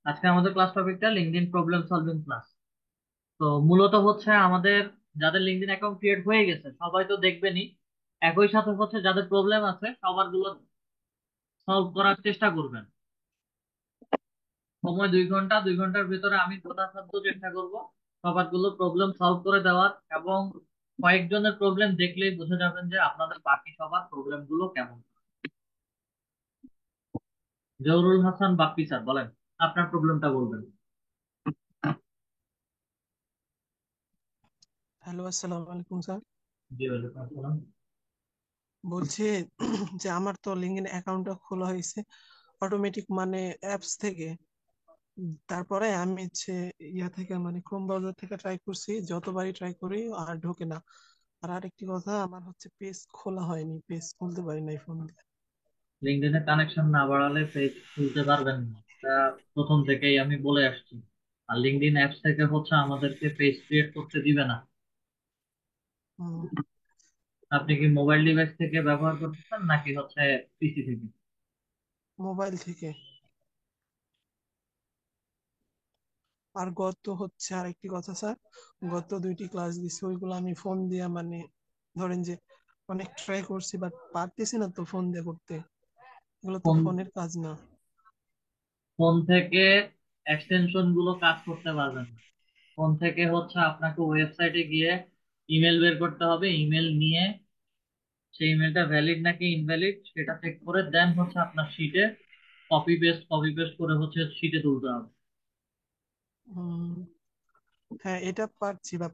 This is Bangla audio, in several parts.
আজকে আমাদের ক্লাস টপিকটা লিঙ্কডইন প্রবলেম সলভিং ক্লাস। তো মূলত হচ্ছে আমাদের যাদের লিঙ্কডইন অ্যাকাউন্ট ক্রিয়েট হয়ে গেছে সবাই তো দেখবেনই, একই সাথে হচ্ছে যাদের প্রবলেম আছে সবার গুলো সলভ করার চেষ্টা করবেন। সময় 2 ঘন্টা, 2 ঘন্টার ভিতরে আমি যথাসাধ্য চেষ্টা করব সবার গুলো প্রবলেম সলভ করে দেওয়ার, এবং কয়েকজনের প্রবলেম দেখলেই বুঝে যাবেন যে আপনাদের বাকি সবার প্রবলেম গুলো কেমন। জহুরুল হাসান বাপ্পি স্যার, বলেন আপনার প্রবলেমটা বলবেন। হ্যালো, আসসালামু আলাইকুম স্যার। জি ওয়ালাইকুম আসসালাম। বলছি যে আমার তো লিঙ্কডইন অ্যাকাউন্টটা খোলা হয়েছে অটোমেটিক মানে অ্যাপস থেকে। তারপরে আমি হচ্ছে ইয়া থেকে মানে ক্রোম ব্রাউজার থেকে ট্রাই করছি, যতবারই ট্রাই করি আর ঢোকে না। আর আরেকটি কথা, আমার হচ্ছে পেজ খোলা হয়নি, পেজ খুলতে পারি নাই ফোন দিয়ে। লিঙ্কডইনে কানেকশন না বাড়ালে পেজ খুলতে পারবেন না, এটা প্রথম থেকেই আমি বলে আসছি। আর লিঙ্কডইন অ্যাপস থেকে হচ্ছে আমাদেরকে পেজ ক্রিয়েট করতে দিবে না। হুম, আপনি কি মোবাইল ডিভাইস থেকে ব্যবহার করতেছেন নাকি হচ্ছে পিসি থেকে? মোবাইল থেকে। আর গত হচ্ছে আরেকটি কথা স্যার, গত 2টি ক্লাস দিছি ওইগুলো আমি ফোন দিয়ে মানে ধরেন যে অনেক ট্রাই করছি বাট পারতেছি না তো ফোন দিয়ে করতে। এগুলো তো ফোন ফোনের কাজ না। ফোন থেকে এক্সটেনশন গুলো কাজ করতে পারবেন না। ফোন থেকে হচ্ছে আপনাকে ওয়েবসাইটে গিয়ে ইমেল বের করতে হবে, ইমেল নিয়ে সেই ইমেলটা ভ্যালিড নাকি ইনভ্যালিড সেটা চেক করে দেন হচ্ছে আপনার শিটে কপি পেস্ট করে হচ্ছে শিটে তুলতে হবে। উম, হ্যাঁ, এটা পারছি বা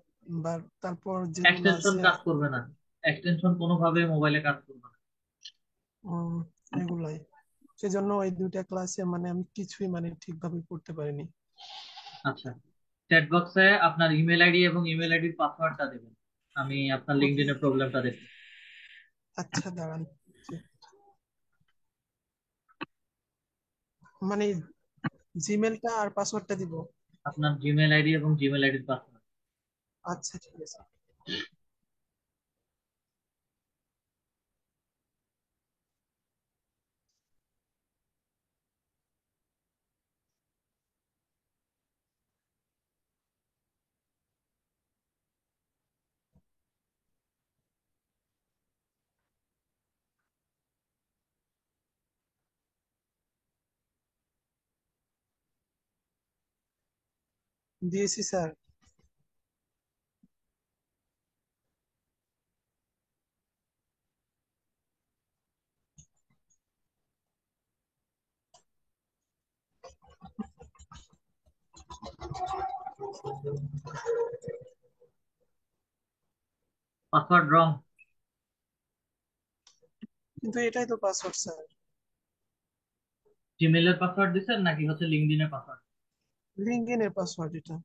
বা তারপর যেগুলো এক্সটেনশন আছে কাজ করবে না, এক্সটেনশন কোনোভাবে মোবাইলে কাজ করবে না। উম, এগুলাই সেজন্য ওই 2টা ক্লাসে মানে আমি কিছুই মানে ঠিকভাবে করতে পারিনি। আচ্ছা, চ্যাট বক্সে আপনার ইমেল আইডি এবং ইমেল আইডির পাসওয়ার্ডটা দেবেন। আমি আপনার ওকে, লিঙ্কডইনের প্রবলেমটা দেখি। আচ্ছা দাঁড়ান। মানে জিমেলটা আর পাসওয়ার্ডটা দিব? আপনার জিমেল আইডি এবং জিমেল আইডির পাসওয়ার্ড। আচ্ছা ঠিক আছে, দিয়েছি স্যার। পাসওয়ার্ড রং? কিন্তু এটাই তো পাসওয়ার্ড স্যার। জিমেলের পাসওয়ার্ড দিচ্ছেন নাকি হচ্ছে লিঙ্কডইনের পাসওয়ার্ড? লিঙ্কডইনের পাসওয়ার্ড এটা।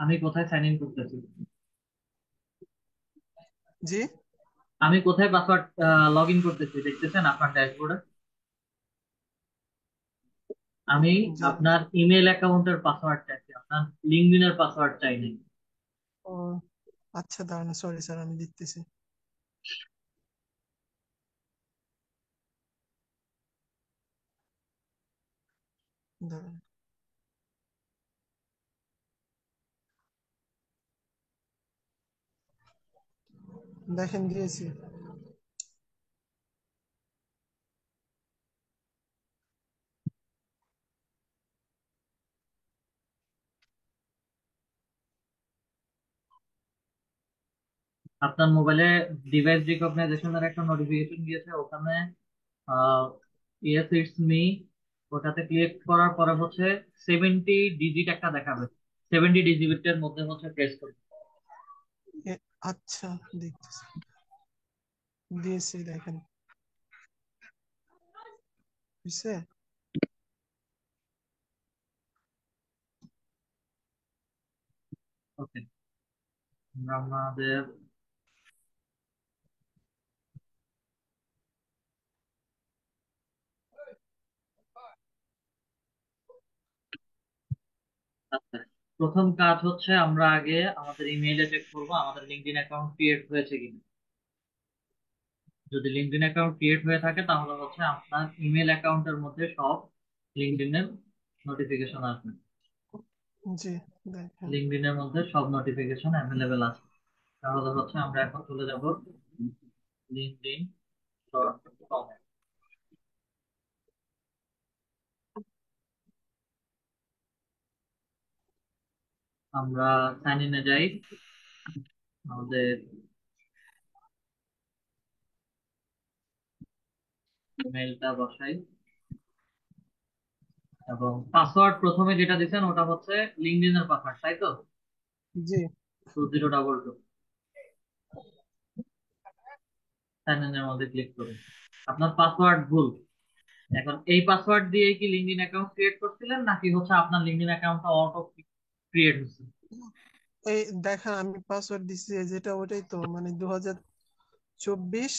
আমি কোথায় সাইন ইন করতেছি? জি। আমি কোথায় পাসওয়ার্ড লগ ইন করতেছি দেখতেছেন আপনার ড্যাশবোর্ডে? আমি জানি। আপনার ইমেল অ্যাকাউন্টের পাসওয়ার্ড চাইছি, আপনার লিঙ্কডইনের পাসওয়ার্ড চাই নাই। ও আচ্ছা দাঁড়ান, সরি স্যার, আমি দিতেছি। দাঁড়ান, দেখেন দিয়েছি। আপনার মোবাইলে ডিভাইস রিকগনাইজেশনের একটা নোটিফিকেশন গিয়েছে, ওখানে ইয়েস ইটস মি, ওটাতে ক্লিক করার পরে হচ্ছে 70 ডিজিট একটা দেখাবে, 70 ডিজিটের মধ্যে হচ্ছে প্রেস করবে। এ, আচ্ছা দেখতেছি, দিয়েছি দেখেন, বুঝছে? ওকে, আমাদের আচ্ছা, প্রথম কাজ হচ্ছে আমরা আগে আমাদের ইমেইলে চেক করবো আমাদের লিঙ্কডইন অ্যাকাউন্ট ক্রিয়েট হয়েছে কিনা। যদি লিঙ্কডইন অ্যাকাউন্ট ক্রিয়েট হয়ে থাকে তাহলে হচ্ছে আপনার ইমেল অ্যাকাউন্টের মধ্যে সব লিঙ্কডইনের নোটিফিকেশন আসবে। জি, দেখেন। লিঙ্কডইনের মধ্যে সব নোটিফিকেশন অ্যাভেলেবেল আছে। তাহলে হচ্ছে আমরা এখন চলে যাব লিঙ্কডইন ডট কম। আমরা সাইন ইনে যাই, আমাদের ইমেলটা বসাই এবং পাসওয়ার্ড প্রথমে যেটা দিচ্ছেন ওটা হচ্ছে লিঙ্কডইনের পাসওয়ার্ড, তাই তো? জি। 2022। সাইন ইনের মধ্যে ক্লিক করুন। আপনার পাসওয়ার্ড ভুল। এখন এই পাসওয়ার্ড দিয়ে কি লিঙ্কডইন অ্যাকাউন্ট ক্রিয়েট করছিলেন নাকি হচ্ছে আপনার লিঙ্কডইন অ্যাকাউন্টটা অটো ক্রিয়েট হচ্ছে? এই দেখেন, আমি পাসওয়ার্ড দিছি যেটা, ওটাই তো, মানে 2024,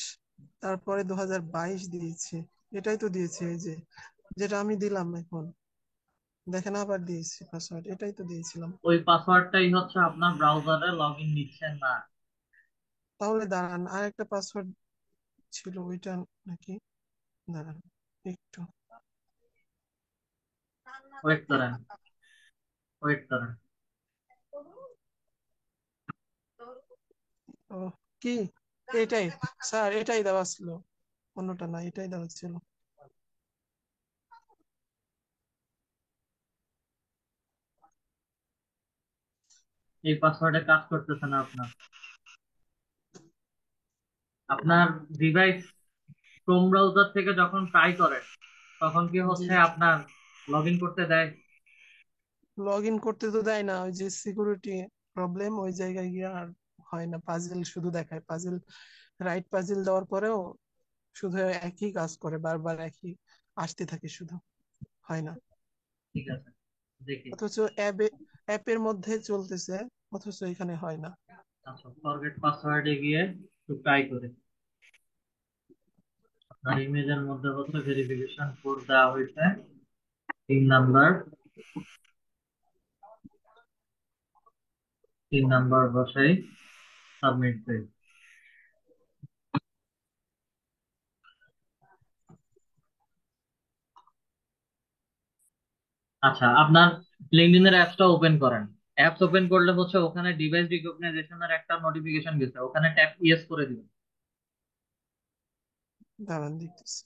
তারপরে 2022 দিয়েছি। এটাই তো দিয়েছি, এই যে যেটা আমি দিলাম এখন। দেখেন, আবার দিয়েছি পাসওয়ার্ড, এটাই তো দিয়েছিলাম। ওই পাসওয়ার্ডটাই হচ্ছে আপনার ব্রাউজারে লগ ইন নিচ্ছে না। তাহলে দাঁড়ান, আর একটা পাসওয়ার্ড ছিল, ওইটা নাকি? দাঁড়ান একটু। ওয়েট করেন, ওয়েট করেন। ও, কি? এটাই, স্যার, এটাই দেওয়া ছিল, অন্যটা না, এটাই দেওয়া ছিল। এই পাসওয়ার্ডে কাজ করতেছে না আপনার। আপনার ডিভাইস ক্রোম ব্রাউজার থেকে যখন ট্রাই করেন তখন কি জি, হচ্ছে আপনার লগ ইন করতে দেয়? লগ ইন করতে তো দেয় না, ওই যে সিকিউরিটি প্রবলেম, ওই জায়গায় গিয়ে আর হয় না, পাজেল শুধু দেখায়, পাজেল, রাইট পাজেল দেওয়ার পরেও শুধু একই কাজ করে, বারবার একই আসতে থাকে, শুধু হয় না। ঠিক আছে, দেখি। অথচ অ্যাপের মধ্যে চলতেছে, অথচ এখানে হয় না। আচ্ছা, ফরগেট পাসওয়ার্ডে গিয়ে একটু ট্রাই করি। আপনার ইমেজের মধ্যে হচ্ছে ভেরিফিকেশন কোড দেওয়া হয়েছে, 3 নাম্বার। 3 নাম্বার বসাই, সাবমিট দেই। আচ্ছা, আপনার লিঙ্কডইনের অ্যাপসটা ওপেন করেন। অ্যাপস ওপেন করলে হচ্ছে ওখানে ডিভাইস রিকগনাইজেশনের একটা নোটিফিকেশন গেছে, ওখানে ট্যাপ ইয়েস করে দিবেন। দাঁড়ান, দেখতেছি।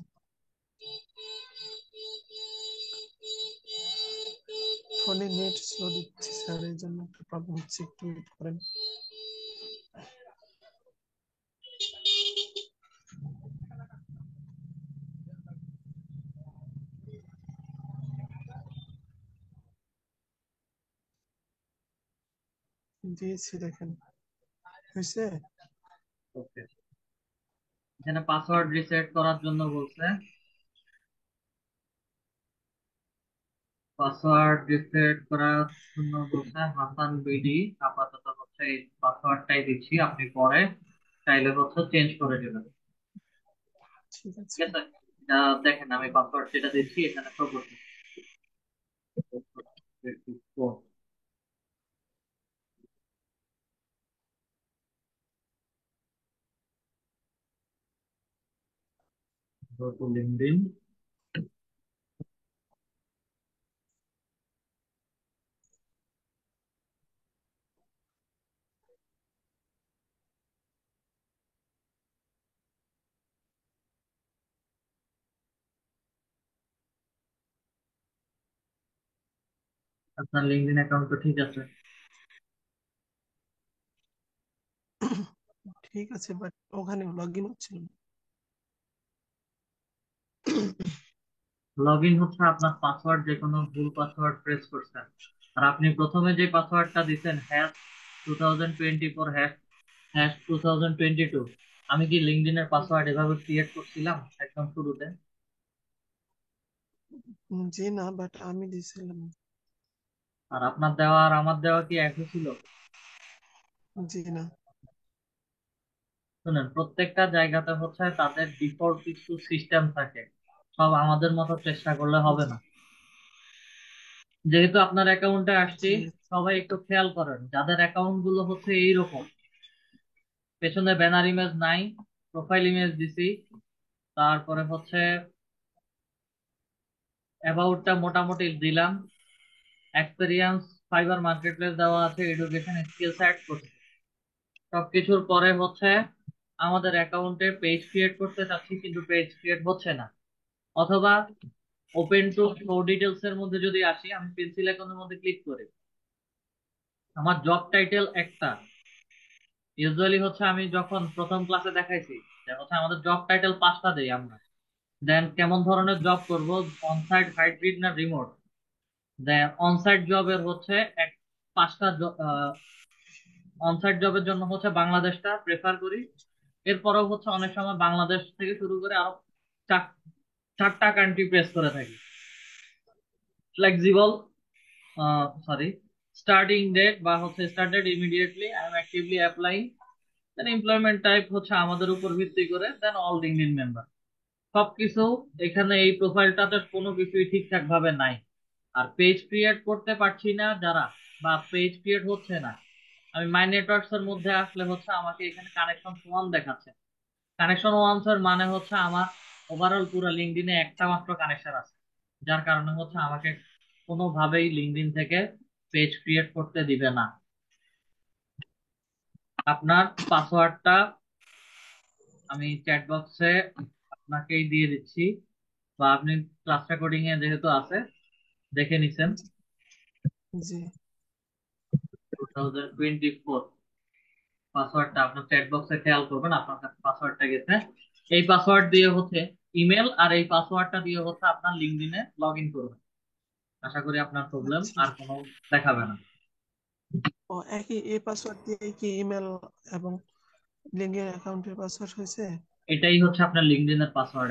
ফোনে নেট স্লো দিচ্ছে স্যার, এই জন্য একটা প্রবলেম হচ্ছে, একটু ওয়েট করেন। দিয়েছি, দেখেন, হয়েছে। ওকে, এখানে পাসওয়ার্ড রিসেট করার জন্য বলছে। পাসওয়ার্ড রিসেট করার জন্য বলছে হাসান বিডি। আপাতত হচ্ছে এই পাসওয়ার্ডটাই দিচ্ছি, আপনি পরে চাইলে হচ্ছে চেঞ্জ করে দেবেন। ঠিক ঠিক আছে। আছে, এটা দেখেন আমি পাসওয়ার্ড যেটা দিচ্ছি এখানে শো করছে। Go to LinkedIn। আপনার লিঙ্কডইন অ্যাকাউন্ট তো ঠিক আছে। ঠিক আছে, বাট ওখানে লগ ইন হচ্ছিল না। লগ ইন হচ্ছে আপনার পাসওয়ার্ড, যে কোনো ভুল পাসওয়ার্ড প্রেস করছেন। আর আপনি প্রথমে যে পাসওয়ার্ডটা দিচ্ছেন #2024 #2022, আমি কি লিঙ্কডইনের পাসওয়ার্ড এভাবে ক্রিয়েট করছিলাম একদম শুরুতে? জি না, বাট আমি দিছিলাম। আর আপনার দেওয়া আর আমার দেওয়া কি একই ছিল? জি না। শুনেন, প্রত্যেকটা জায়গাতে হচ্ছে তাদের ডিফল্ট কিছু সিস্টেম থাকে, সব আমাদের মতো চেষ্টা করলে হবে জি। না। যেহেতু আপনার অ্যাকাউন্টে আসছি, জি। সবাই একটু খেয়াল করেন যাদের অ্যাকাউন্ট গুলো হচ্ছে এইরকম, পেছনে ব্যানার ইমেজ নাই, প্রোফাইল ইমেজ দিছি, তারপরে হচ্ছে অ্যাবাউটটা মোটামুটি দিলাম, এক্সপেরিয়েন্স, ফাইবার মার্কেট প্লেস দেওয়া আছে, এডুকেশন স্কিলস অ্যাড করছি। সবকিছুর পরে হচ্ছে আমাদের অ্যাকাউন্টে পেজ ক্রিয়েট করতে চাচ্ছি, কিন্তু পেজ ক্রিয়েট হচ্ছে না। অথবা ওপেন টু শো ডিটেলস এর মধ্যে যদি আসি, আমি পেন্সিল আইকনের মধ্যে ক্লিক করি, আমার জব টাইটেল একটা। ইউজুয়ালি হচ্ছে আমি যখন প্রথম ক্লাসে দেখাইছি যে হচ্ছে আমাদের জব টাইটেল পাঁচটা দেই আমরা। দেন কেমন ধরনের জব করব, অনসাইট, হাইব্রিড না রিমোট। দেন অনসাইট জবের হচ্ছে এক পাঁচটা, অনসাইট জবের জন্য হচ্ছে বাংলাদেশটা প্রেফার করি। এরপরেও হচ্ছে অনেক সময় বাংলাদেশ থেকে শুরু করে আরো চার- চারটা কান্ট্রি প্রেস করে থাকি। ফ্লেক্সিবল, সরি, স্টার্টিং ডেট বা হচ্ছে started immediately, I am actively applying. Then employment type হচ্ছে আমাদের উপর ভিত্তি করে, দেন অল লিঙ্কডইন মেম্বার। সবকিছু এখানে এই প্রোফাইলটাতে কোনো কিছুই ঠিকঠাক ভাবে নাই। আর পেজ ক্রিয়েট করতে পারছি না যারা, বা পেজ ক্রিয়েট হচ্ছে না, আমি মাই নেটওয়ার্কস এর মধ্যে আসলে হচ্ছে আমাকে এখানে কানেকশন ওয়ান দেখাচ্ছে। কানেকশন ওয়ান্স এর মানে হচ্ছে আমার ওভারঅল পুরো লিঙ্কডইনে একটা মাত্র কানেকশন আছে, যার কারণে হচ্ছে আমাকে কোনোভাবেই লিঙ্কডইন থেকে পেজ ক্রিয়েট করতে দিবে না। আপনার পাসওয়ার্ডটা আমি চ্যাট বক্সে আপনাকেই দিয়ে দিচ্ছি, বা আপনি ক্লাস রেকর্ডিং এ যেহেতু আছে দেখে নিছেন। জি। 2024 পাসওয়ার্ডটা আপনার চ্যাট বক্সে খেয়াল করবেন, আপনার কাছে পাসওয়ার্ডটা গেছে। এই পাসওয়ার্ড দিয়ে হচ্ছে ইমেল, আর এই পাসওয়ার্ডটা দিয়ে হচ্ছে আপনার লিঙ্কডইনে লগ ইন করবেন। আশা করি আপনার প্রবলেম আচ্ছা। আর কোনো দেখাবে না। ও, একই এই পাসওয়ার্ড দিয়ে কি ইমেল এবং লিঙ্কের অ্যাকাউন্টের পাসওয়ার্ড হয়েছে? এটাই হচ্ছে আপনার লিঙ্কডইনের পাসওয়ার্ড।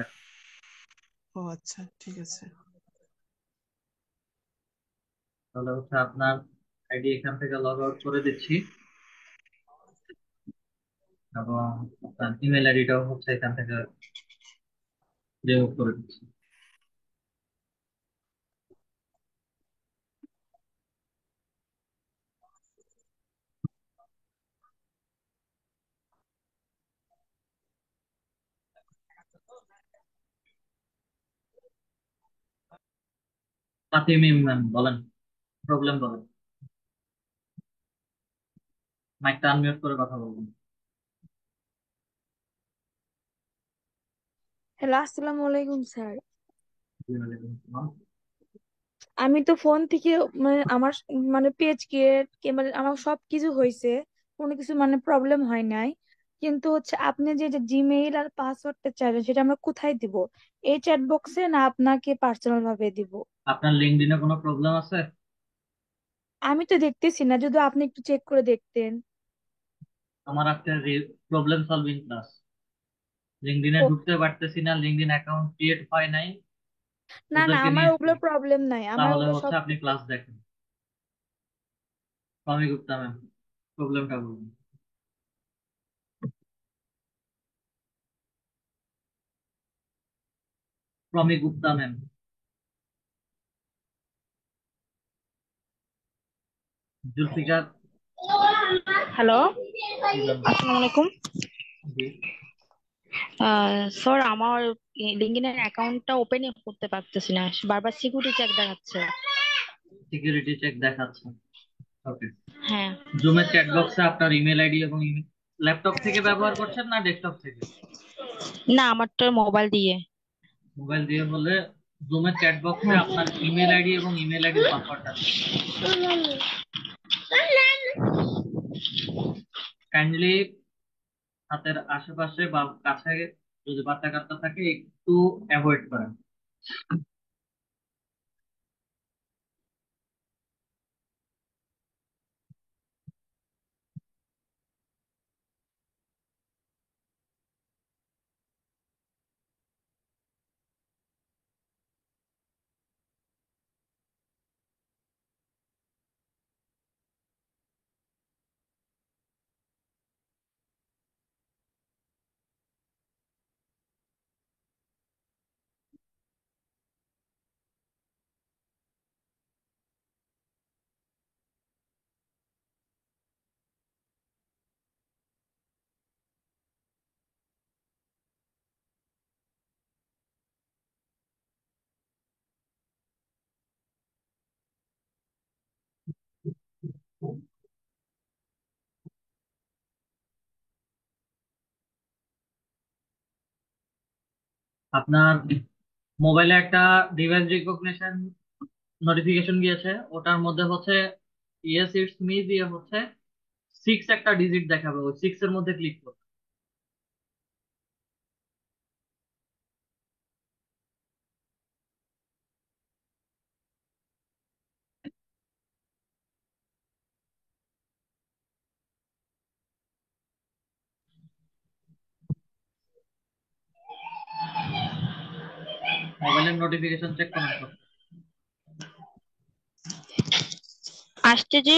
ও আচ্ছা, ঠিক আছে। তাহলে হচ্ছে আপনার আইডি এখান থেকে লগ আউট করে দিচ্ছি, এবং আপনার ইমেল আইডিটাও হচ্ছে এখান থেকে রিমুভ করে দিচ্ছি। ফাতিম ইমরান বলেন, প্রবলেম বলেন, মাইকটা আনমিউট করে কথা বলবেন। হ্যালো, আসসালামু আলাইকুম স্যার। জি, ওয়ালাইকুম আসসালাম। আমি তো ফোন থেকে আমার পেজ ক্রিয়েট মানে আমার সব কিছু হয়েছে, কোনো কিছু প্রবলেম হয় নাই। কিন্তু হচ্ছে আপনি যে যে জিমেইল আর পাসওয়ার্ডটা চাইলেন সেটা আমরা কোথায় দিব? এই চ্যাট বক্সে না আপনাকে পার্সোনাল ভাবে দিব? আপনার লিঙ্কডইনে কোনো প্রবলেম আছে? আমি তো দেখতেছি না, যদি আপনি একটু চেক করে দেখতেন। আমার একটা প্রবলেম সলভিং ক্লাস, লিঙ্কডইনে ও, ঢুকতে পারতেছি না, লিঙ্কডইন অ্যাকাউন্ট ক্রিয়েট হয় নাই, না না, ওদেরকে আমার নিয়েছি। ওগুলো প্রবলেম নাই, আমার তাহলে ওগুলো হচ্ছে সব আপনি ঠিক ক্লাস আছে। দেখেন। প্রমি গুপ্তা ম্যাম, প্রবলেমটা বলুন। প্রমি গুপ্তা ম্যাম। জুলফিকার। হ্যালো, জি ম্যাম। আসসালামু আলাইকুম। জি। স্যার, আমার লিঙ্কডইনের অ্যাকাউন্টটা ওপেনই করতে পারতেছি না, বারবার সিকিউরিটি চেক দেখাচ্ছে। সিকিউরিটি চেক দেখাচ্ছে। ওকে। হ্যাঁ। জুমের চ্যাট বক্সে আপনার ইমেল আইডি এবং ল্যাপটপ থেকে ব্যবহার করছেন না ডেস্কটপ থেকে? না, আমারটা মোবাইল দিয়ে। মোবাইল দিয়ে হলে জুমের চ্যাট বক্সে হ্যাঁ। আপনার ইমেল আইডি এবং ইমেল আইডির পাসওয়ার্ডটা দিন। কাইন্ডলি হাতের আশেপাশে বা কাছে যদি বাচ্চা কাচ্চা থাকে একটু অ্যাভয়েড করেন। আপনার মোবাইলে একটা ডিভাইস রিকগনিশন নোটিফিকেশন গিয়েছে, ওটার মধ্যে হচ্ছে ইয়েস ইটস মি দিয়ে হচ্ছে 6 একটা ডিজিট দেখাবে, ওই 6 এর মধ্যে ক্লিক করুন। মোবাইলের নোটিফিকেশন চেক করেন সব। আসছে যে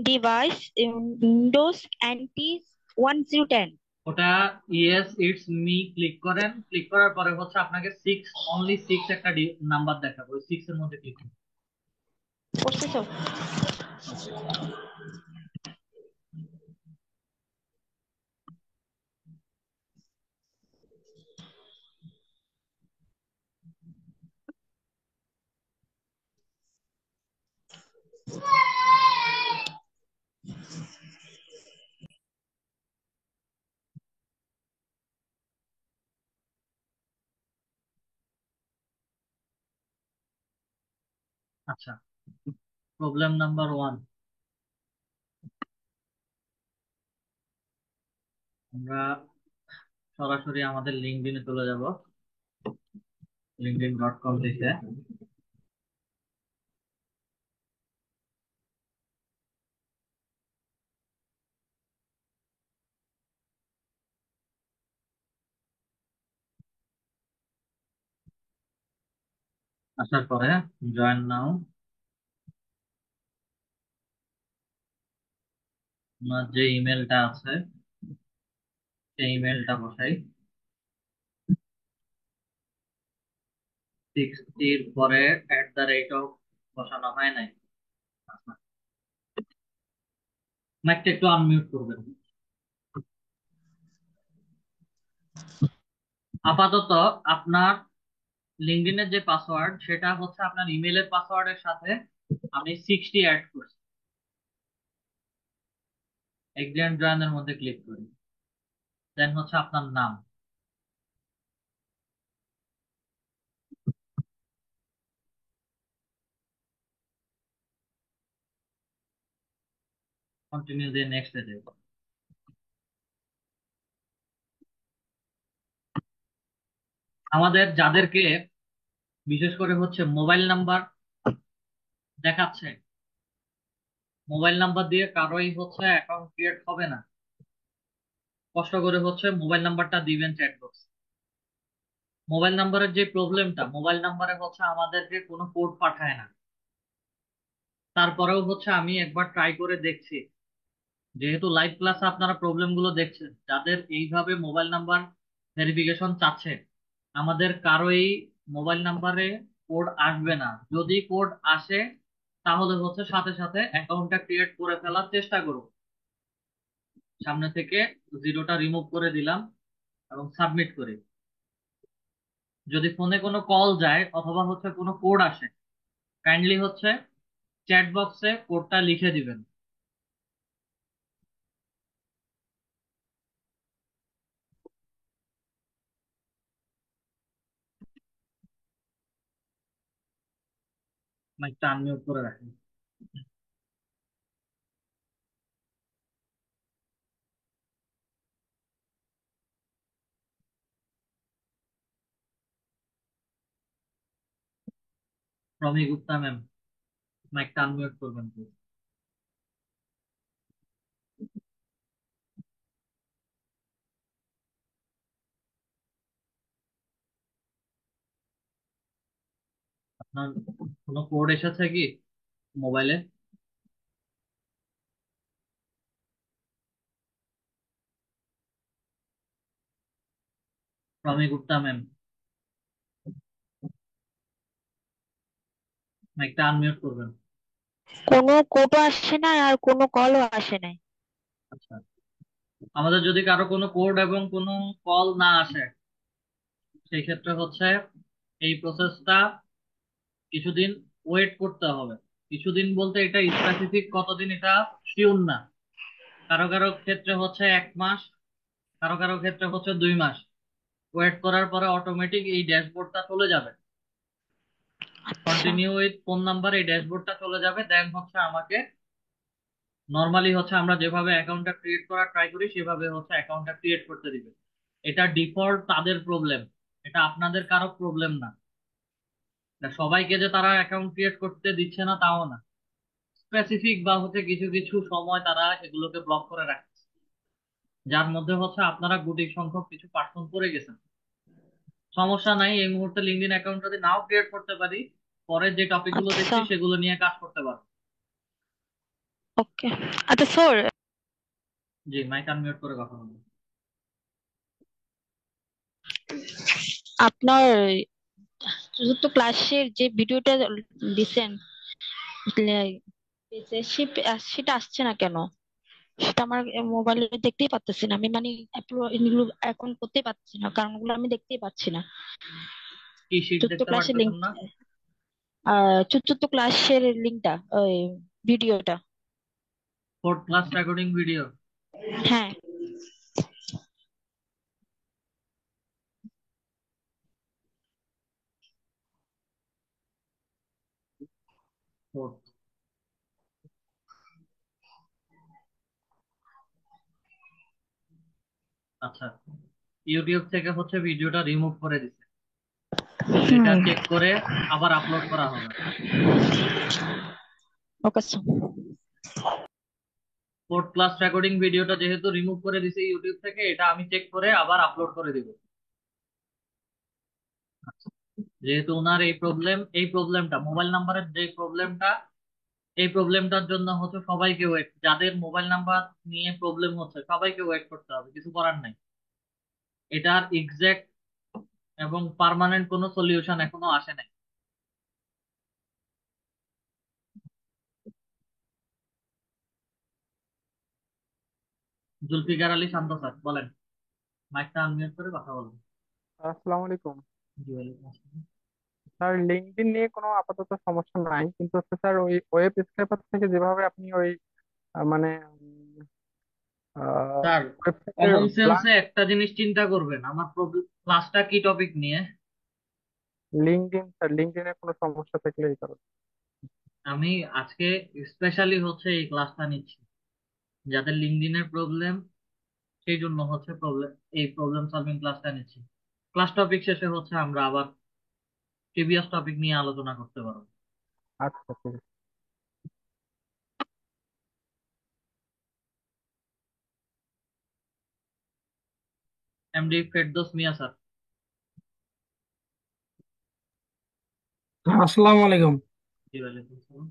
ডিভাইস উইন্ডোজ এনটি 1010। ওটা ইয়েস ইটস মি ক্লিক করেন, ক্লিক করার পরে হচ্ছে আপনাকে 6 একটা নাম্বার দেখাবে, ওই 6 এর মধ্যে ক্লিক করুন। করতেছো? আচ্ছা, প্রবলেম নাম্বার 1, আমরা সরাসরি আমাদের লিঙ্কডইনে চলে যাব, linkedin.com থেকে। আসার পরে জয়েন নাও, আপনার যে ইমেলটা আছে সেই ইমেলটা বসাই। 60 পরে @ বসানো হয় নাই। আচ্ছা, মাইকটা একটু আনমিউট করবেন। আপাতত আপনার লিঙ্কডইনের যে পাসওয়ার্ড সেটা হচ্ছে আপনার ইমেলের পাসওয়ার্ডের সাথে আমি 60 অ্যাড করছি। এক্সিট জয়েনের মধ্যে ক্লিক করি, দেন হচ্ছে আপনার নাম, কন্টিনিউ দিয়ে নেক্সট এ যাবো। আমাদের যাদেরকে বিশেষ করে হচ্ছে মোবাইল নাম্বার দেখাচ্ছে, মোবাইল নাম্বার দিয়ে কারোই হচ্ছে অ্যাকাউন্ট ক্রিয়েট হবে না, কষ্ট করে হচ্ছে মোবাইল নাম্বারটা দিবেন চ্যাট বক্স। মোবাইল নাম্বারের যে প্রবলেমটা, মোবাইল নাম্বারে হচ্ছে আমাদেরকে কোনো কোড পাঠায় না। তারপরেও হচ্ছে আমি একবার ট্রাই করে দেখছি, যেহেতু লাইভ ক্লাসে আপনারা প্রবলেম গুলো দেখছেন, যাদের এইভাবে মোবাইল নাম্বার ভেরিফিকেশন চাচ্ছে, আমাদের কারোই মোবাইল নাম্বারে কোড আসবে না। যদি কোড আসে তাহলে হচ্ছে সাথে সাথে অ্যাকাউন্টটা ক্রিয়েট করে ফেলার চেষ্টা করুন। সামনে থেকে জিরোটা রিমুভ করে দিলাম এবং সাবমিট করি। যদি ফোনে কোনো কল যায় অথবা হচ্ছে কোনো কোড আসে, কাইন্ডলি হচ্ছে চ্যাট বক্সে কোডটা লিখে দিবেন। মাইকটা আনমিউট করে রাখেন। রমি গুপ্তা ম্যাম, মাইকটা আনমিউট করবেন please। আপনার কোনো কোড এসেছে কি মোবাইলে? রমি গুপ্তা ম্যাম, মাইকটা আনমিউট করবেন। কোনো কোডও আসে না আর কোনো কলও আসে নাই। আচ্ছা, আমাদের যদি কারো কোনো কোড এবং কোনো কল না আসে, সেই ক্ষেত্রে হচ্ছে এই প্রসেসটা কিছুদিন ওয়েট করতে হবে। কিছুদিন বলতে এটা স্পেসিফিক কতদিন এটা শিওর না। কারো কারো ক্ষেত্রে হচ্ছে 1 মাস, কারো কারো ক্ষেত্রে হচ্ছে 2 মাস। ওয়েট করার পরে অটোমেটিক এই ড্যাশবোর্ডটা চলে যাবে, আচ্ছা। কন্টিনিউ উইথ ফোন নাম্বার, এই ড্যাশবোর্ডটা চলে যাবে। দেন হচ্ছে আমাকে নর্মালি হচ্ছে আমরা যেভাবে অ্যাকাউন্টটা ক্রিয়েট করার ট্রাই করি সেভাবে হচ্ছে অ্যাকাউন্টটা ক্রিয়েট করতে দিবে। এটা ডিফল্ট তাদের প্রবলেম, এটা আপনাদের কারো প্রবলেম না। তা সবাইকে যে তারা অ্যাকাউন্ট ক্রিয়েট করতে দিচ্ছে না তাও না, স্পেসিফিক বা হচ্ছে কিছু কিছু সময় তারা এগুলোকে ব্লক করে রাখছে, যার মধ্যে হচ্ছে আপনারা গুটি সংখ্যক কিছু পার্সন পড়ে গেছেন। সমস্যা নাই, এই মুহূর্তে লিঙ্কডইন অ্যাকাউন্ট যদি নাও ক্রিয়েট করতে পারি, পরে যে টপিকগুলো আচ্ছা। দেখছি সেগুলো নিয়ে কাজ করতে পারবো। ওকে। আচ্ছা স্যার, জি, মাইক আনমিউট করে কথা বলুন। আপনার চতুর্থ ক্লাসের যে ভিডিওটা দিছেন সেটা আসছে না কেন? সেটা আমার মোবাইলে দেখতেই পাচ্ছি না আমি, মানে এগুলো এখন করতেই পারছি না, কারণ ওগুলো আমি দেখতেই পাচ্ছি না। কি শিট চতুর্থ দেখতে ক্লাসের লিঙ্ক, পারতেছেন না? চতুর্থ ক্লাসের লিঙ্কটা, ওই ভিডিওটা। Fourth class recording video? হ্যাঁ। ফোর্থ, আচ্ছা। ইউটিউব থেকে হচ্ছে ভিডিওটা রিমুভ করে দিছে, এটা হুম। চেক করে আবার আপলোড করা হবে। Okay sir. Fourth class recording ভিডিওটা যেহেতু রিমুভ করে দিছে ইউটিউব থেকে, এটা আমি চেক করে আবার আপলোড করে দিব। যেহেতু ওনার এই প্রবলেম, এই প্রবলেমটা মোবাইল নাম্বারের যে প্রবলেমটা, এই প্রবলেমটার জন্য হচ্ছে সবাইকে ওয়েট, যাদের মোবাইল নাম্বার নিয়ে প্রবলেম হচ্ছে সবাইকে ওয়েট করতে হবে, কিছু করার নাই। এটার এক্সাক্ট এবং পার্মানেন্ট কোনো সলিউশন এখনো আসে নাই। জুলফিকার আলী শান্ত স্যার বলেন, মাইকটা আনমিউট করে কথা বলুন। আসসালামু আলাইকুম জি, ওয়ালাইকুম আসসালাম। স্যার। লিঙ্কডইন নিয়ে কোনো আপাতত সমস্যা নাই, কিন্তু হচ্ছে স্যার ওই ওয়েব স্ক্র্যাপার থেকে যেভাবে আপনি ওই মানে স্যার, ওয়েবসাইটের কমন ব্লাঙ্ক সেন্সে একটা জিনিস চিন্তা করবেন, আমার প্রবলেম ক্লাসটা কি টপিক নিয়ে। লিঙ্কডইন, স্যার লিঙ্কডইনের কোনো সমস্যা থাকলে এই কারণে। আমি আজকে স্পেশালি হচ্ছে এই ক্লাসটা নিচ্ছি, যাদের লিঙ্কডইনের প্রবলেম, সেই জন্য হচ্ছে প্রবলেম, এই প্রবলেম সলভিং ক্লাসটা নিচ্ছি। ক্লাস টপিক শেষে হচ্ছে আমরা আবার প্রিভিয়াস টপিক নিয়ে আলোচনা করতে পারবো। আচ্ছা, ঠিক আছে। এমডি ফেরদৌস মিয়া স্যার। আসসালামু আলাইকুম জি, ওয়ালাইকুম আসসালাম।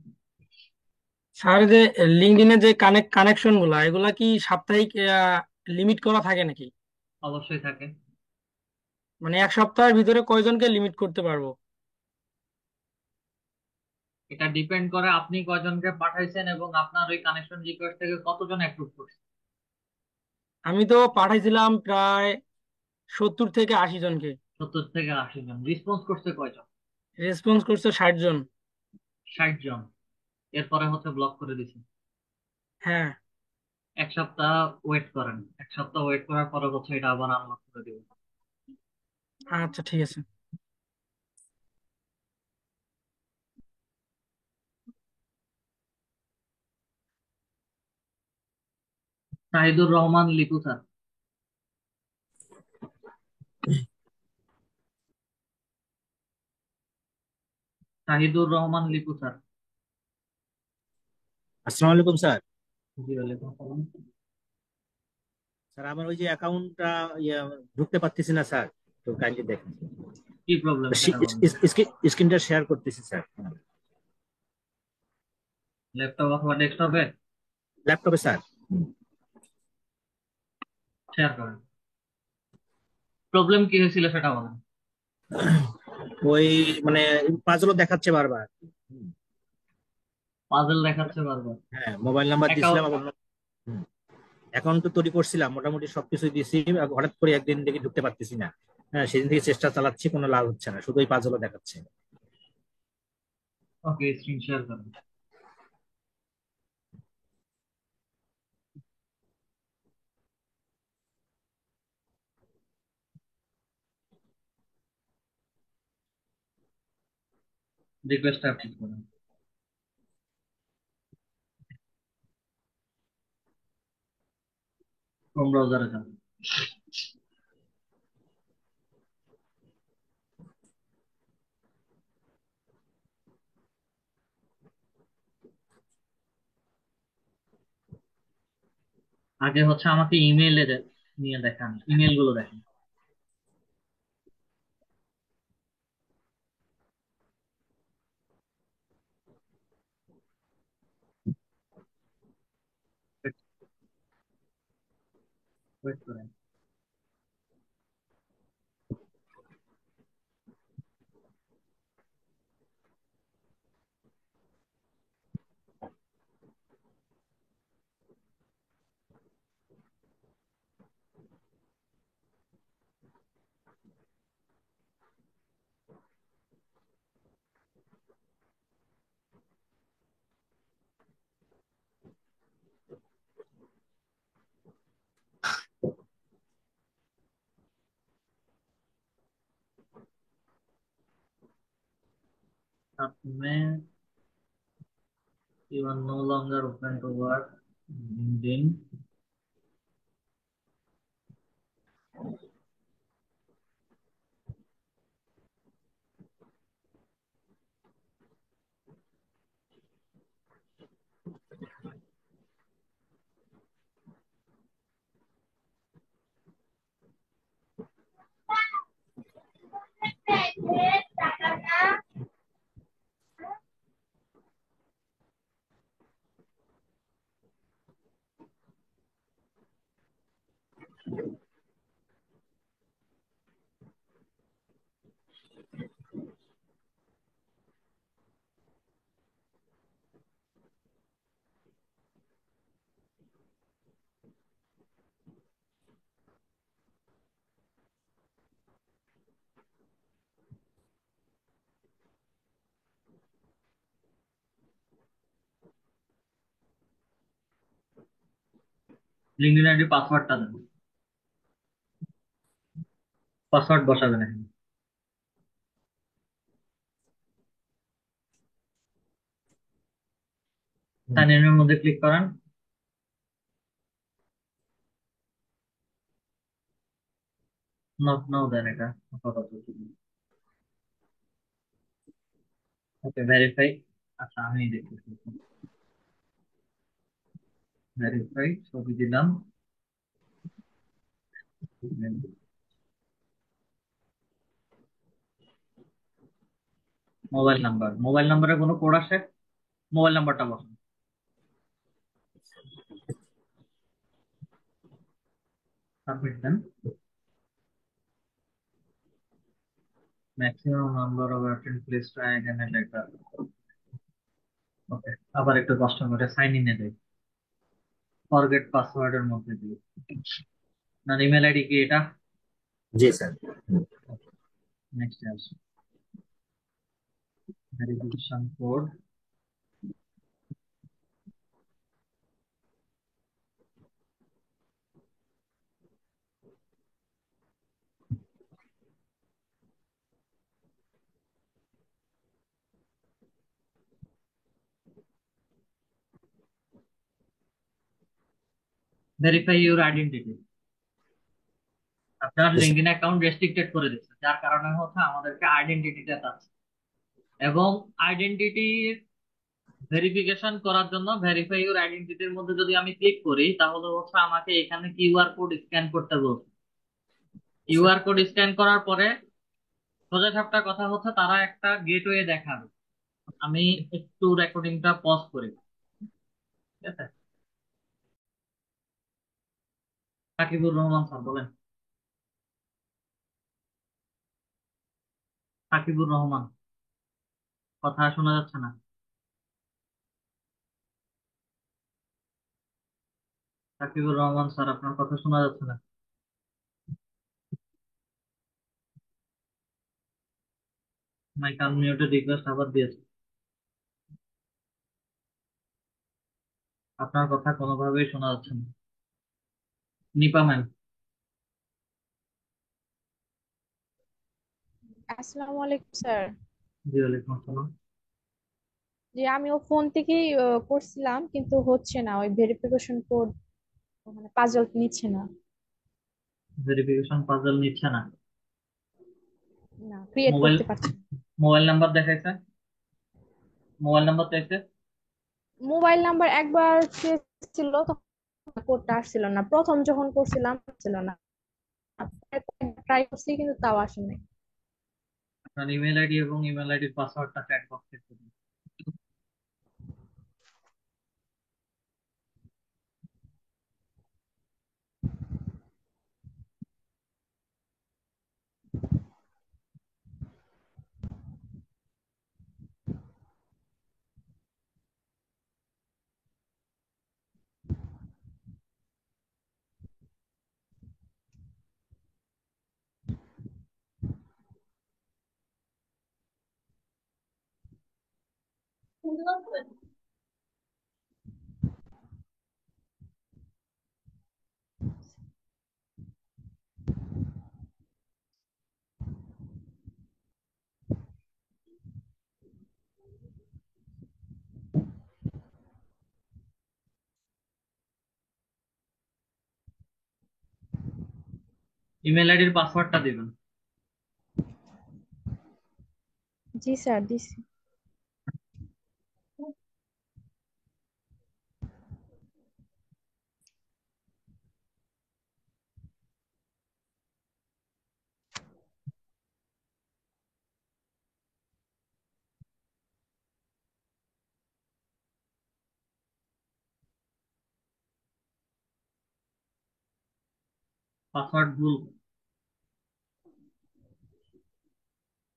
স্যার। যে লিঙ্কডইনে যে কানেকশন গুলা, এগুলা কি সাপ্তাহিক লিমিট করা থাকে নাকি? অবশ্যই থাকে। মানে এক সপ্তাহের ভিতরে কয়জনকে লিমিট করতে পারবো? এটা ডিপেন্ড করে আপনি কয়জনকে পাঠাইছেন এবং আপনার ওই কানেকশন রিকোয়েস্ট থেকে কতজন অ্যাপ্রুভ করছে। আমি তো পাঠাইছিলাম প্রায় 70 থেকে 80 জনকে। 70 থেকে 80 জন রেসপন্স করছে কয়জন? রেসপন্স করছে 60 জন। 60 জন। এরপরে হচ্ছে ব্লক করে দিছে। হ্যাঁ। এক সপ্তাহ ওয়েট করেন, এক সপ্তাহ ওয়েট করার পরে হচ্ছে এটা আবার আনলক করে দিব। আচ্ছা, ঠিক আছে। শাহিদুর রহমান লিপু স্যার। শাহিদুর রহমান লিপু স্যার। আসসালামু আলাইকুম স্যার। জি, ওয়ালাইকুম আসসালাম। স্যার আমার ওই যে অ্যাকাউন্টটা ঢুকতে পারতেছি না স্যার, তো কাইন্ডলি দেখেন। কি প্রবলেম সেটা বলুন। স্ক্রিনটা শেয়ার করতেছি স্যার। ল্যাপটপ অথবা ডেস্কটপে ল্যাপটপে স্যার। শেয়ার করেন। প্রবলেম কি হয়েছিল সেটা বলেন। ওই মানে পাজলও দেখাচ্ছে বারবার। পাজল দেখাচ্ছে বারবার? হ্যাঁ, মোবাইল নাম্বার দিয়েছিলাম অ্যাকাউন্ট, আবার। অ্যাকাউন্ট তো তৈরি করছিলাম, মোটামুটি সবকিছু দিয়েছি, হঠাৎ করে একদিন দেখি ঢুকতে পারতেছি না। হ্যাঁ, সেদিন থেকে চেষ্টা চালাচ্ছি, কোনো লাভ হচ্ছে না, শুধু ওই পাজলও দেখাচ্ছে। ওকে, স্ক্রিন শেয়ার করেন। রিকোয়েস্ট অ্যাপ্রুভ করেন। ক্রোম ব্রাউজারে যান। আগে হচ্ছে আমাকে ইমেইলে নিয়ে দেখান, ইমেল গুলো দেখেন। ওয়েট করেন। Document, you are no longer open to work. LinkedIn. LinkedIn ID পাসওয়ার্ডটা দেন, পাসওয়ার্ড বসাবেন এখানে। সাইন ইনের মধ্যে ক্লিক করেন। নট নাও দেন এটা আপাতত। ওকে, ভেরিফাই। আচ্ছা, আমি দেখতেছি। ভেরিফাই, ছবি দিলাম। মোবাইল নাম্বার, মোবাইল নাম্বারে কোনো কোড আসে? মোবাইল নাম্বারটা বসান। সাবমিট দেন। Maximum number of attend, please try again later. Okay, আবার একটু কষ্ট করে সাইন ইনে দেই। ফরগেট পাসওয়ার্ডের মধ্যে দিই। না, ইমেল আইডি কি এটা? জি স্যার। নেক্সট আসি, verification code. Verify your identity. আপনার লিঙ্কডইন অ্যাকাউন্ট রেস্ট্রিক্টেড করে দিচ্ছে, যার কারণে হচ্ছে আমাদেরকে আইডেন্টিটিটা চাচ্ছে। এবং আইডেন্টিটি ভেরিফিকেশন করার জন্য ভেরিফাই ইউর আইডেন্টিটির মধ্যে যদি আমি ক্লিক করি, তাহলে হচ্ছে আমাকে এখানে কিউআর কোড স্ক্যান করতে বলছে। কিউআর কোড স্ক্যান করার পরে সোজা সাপটা কথা হচ্ছে তারা একটা গেটওয়ে দেখাবে। আমি একটু রেকর্ডিংটা পজ করি, ঠিক আছে? সাকিবুর রহমান স্যার বলেন। সাকিবুর রহমান, কথা শোনা যাচ্ছে না। সাকিবুর রহমান স্যার, আপনার কথা শোনা যাচ্ছে না। মাইক আনমিউটেড রিকোয়েস্ট আবার দিয়েছে, আপনার কথা কোনোভাবেই শোনা যাচ্ছে না। নিপা ম্যাম। আসসালামু আলাইকুম স্যার। জি, ওয়ালাইকুম আসসালাম। যে আমিও ফোন থেকেই করছিলাম, কিন্তু হচ্ছে না, ওই ভেরিফিকেশন কোড মানে পাজল নিচ্ছে না। ভেরিফিকেশন পাজল নিচ্ছে না? না, ক্রিয়েট মোবাইল করতে পারছি না। মোবাইল নাম্বার দেখাইছে? মোবাইল নাম্বার চাইছে? মোবাইল নাম্বার একবার ছিল, তখন কোডটা আসছিল না, প্রথম যখন করছিলাম ছিল না। ট্রাই করছি কিন্তু তাও আসে নাই। আপনার ইমেল আইডি এবং ইমেল আইডির পাসওয়ার্ডটা চ্যাট বক্সে দিন। ইমেল আইডির পাসওয়ার্ডটা দিবেন। জি স্যার, দিছি। পাসওয়ার্ড ভুল।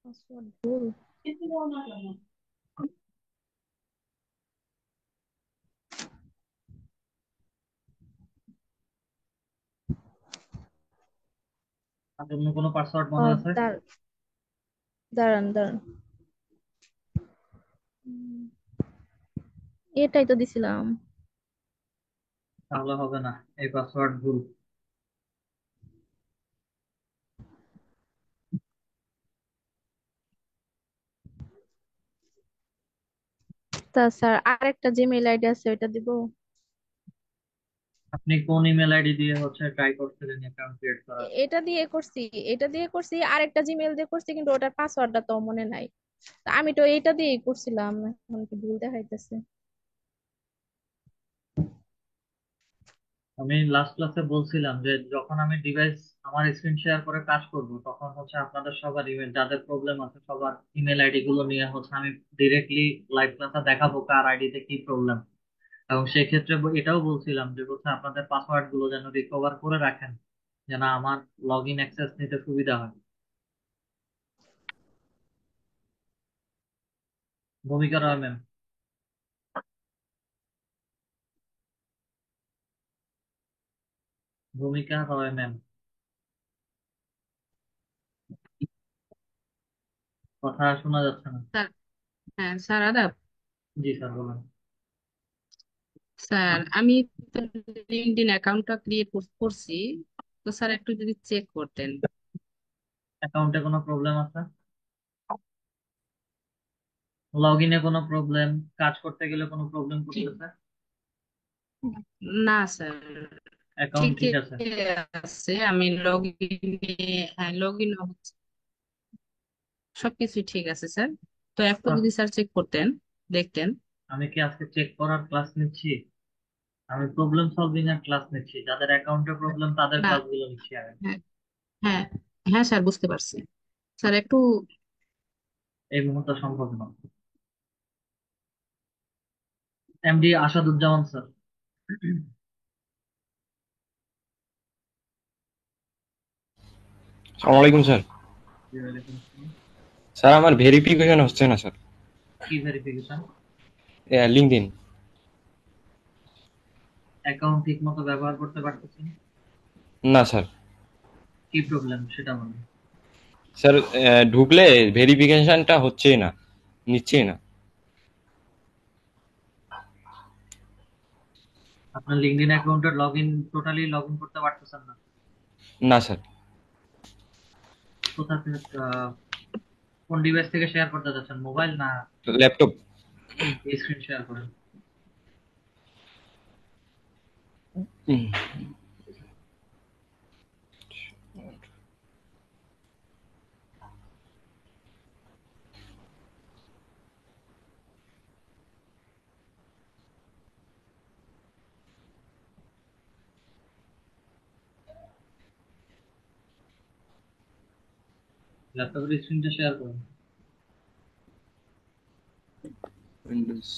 পাসওয়ার্ড ভুল? আর অন্য কোনো পাসওয়ার্ড ও, মনে আছে? দাঁড়ান দাঁড়ান। উম, এটাই তো দিছিলাম। তাহলে হবে না, এই পাসওয়ার্ড ভুল। তা স্যার, আরেকটা জিমেইল আইডি আছে, ওইটা দিব? আপনি কোন ইমেল আইডি দিয়ে ট্রাই করছিলেন অ্যাকাউন্ট ক্রিয়েট করার? এটা দিয়ে করছি, এটা দিয়ে করছি, আরেকটা জিমেইল দিয়ে করছি, কিন্তু ওটার পাসওয়ার্ডটা তো মনে নাই। তা আমি তো এইটা দিয়েই করছিলাম, এখন কি ভুল দেখাইতেছে? আমি লাস্ট ক্লাসে বলছিলাম যে যখন আমি ডিভাইস আমার স্ক্রিন শেয়ার করে কাজ করব, তখন আপনাদের সবার ইমেল, যাদের প্রবলেম আছে সবার ইমেল আইডি গুলো নিয়ে আমি ডিরেক্টলি লাইভ ক্লাসে দেখাবো কার আইডিতে কি প্রবলেম। এবং সেই ক্ষেত্রে এটাও বলছিলাম যে আপনাদের পাসওয়ার্ড গুলো যেন রিকভার করে রাখেন, যেন আমার লগ ইন অ্যাক্সেস নিতে সুবিধা হয়। ভূমিকা রয় ম্যাম। ভূমিকা রয় ম্যাম, কথা শোনা যাচ্ছে না। স্যার, হ্যাঁ স্যার, আদাব। জি স্যার বলুন। স্যার, আমি তো লিঙ্কডইন অ্যাকাউন্টটা ক্রিয়েট করছি, তো স্যার একটু যদি চেক করতেন। অ্যাকাউন্টে কোনো প্রবলেম আছে? লগ ইনে কোনো প্রবলেম? কাজ করতে গেলে কোনো প্রবলেম করতেছে? না স্যার, অ্যাকাউন্ট ঠিক ঠিকই আছে? আছে, আমি লগ ইনে, হ্যাঁ লগ ইন হচ্ছে, সবকিছু ঠিক আছে স্যার। তো একটু আহ, যদি স্যার চেক করতেন, দেখতেন। আমি কি আজকে চেক করার ক্লাস নিচ্ছি? আমি প্রবলেম সলভিং এর ক্লাস নিচ্ছি, যাদের অ্যাকাউন্টে প্রবলেম তাদের না, ক্লাসগুলো নিচ্ছি আমি। হ্যাঁ, হ্যাঁ, হ্যাঁ স্যার, বুঝতে পারছি। স্যার একটু, এই মুহূর্তে সম্ভব না। MD Asaduzzaman sir. আসসালামু আলাইকুম স্যার। জি, ওয়ালাইকুম আসসালাম। স্যার আমার ভেরিফিকেশন হচ্ছে না স্যার, কি ভেরিফিকেশন? লিঙ্কডইন। অ্যাকাউন্ট ঠিক মতো ব্যবহার করতে পারতেছেন? না স্যার। কি প্রবলেম সেটা বলুন। স্যার ঢুকলে ভেরিফিকেশনটা হচ্ছেই না, নিচ্ছেই না। আপনার লিঙ্কডইন অ্যাকাউন্টের log in totally log in করতে পারতেছেন না? না স্যার। কোথা থেকে কোন ডিভাইস থেকে শেয়ার করতে যাচ্ছেন, মোবাইল না? ল্যাপটপ। স্ক্রিন শেয়ার করেন। ল্যাপটপের স্ক্রিনটা শেয়ার করুন। উইন্ডোজ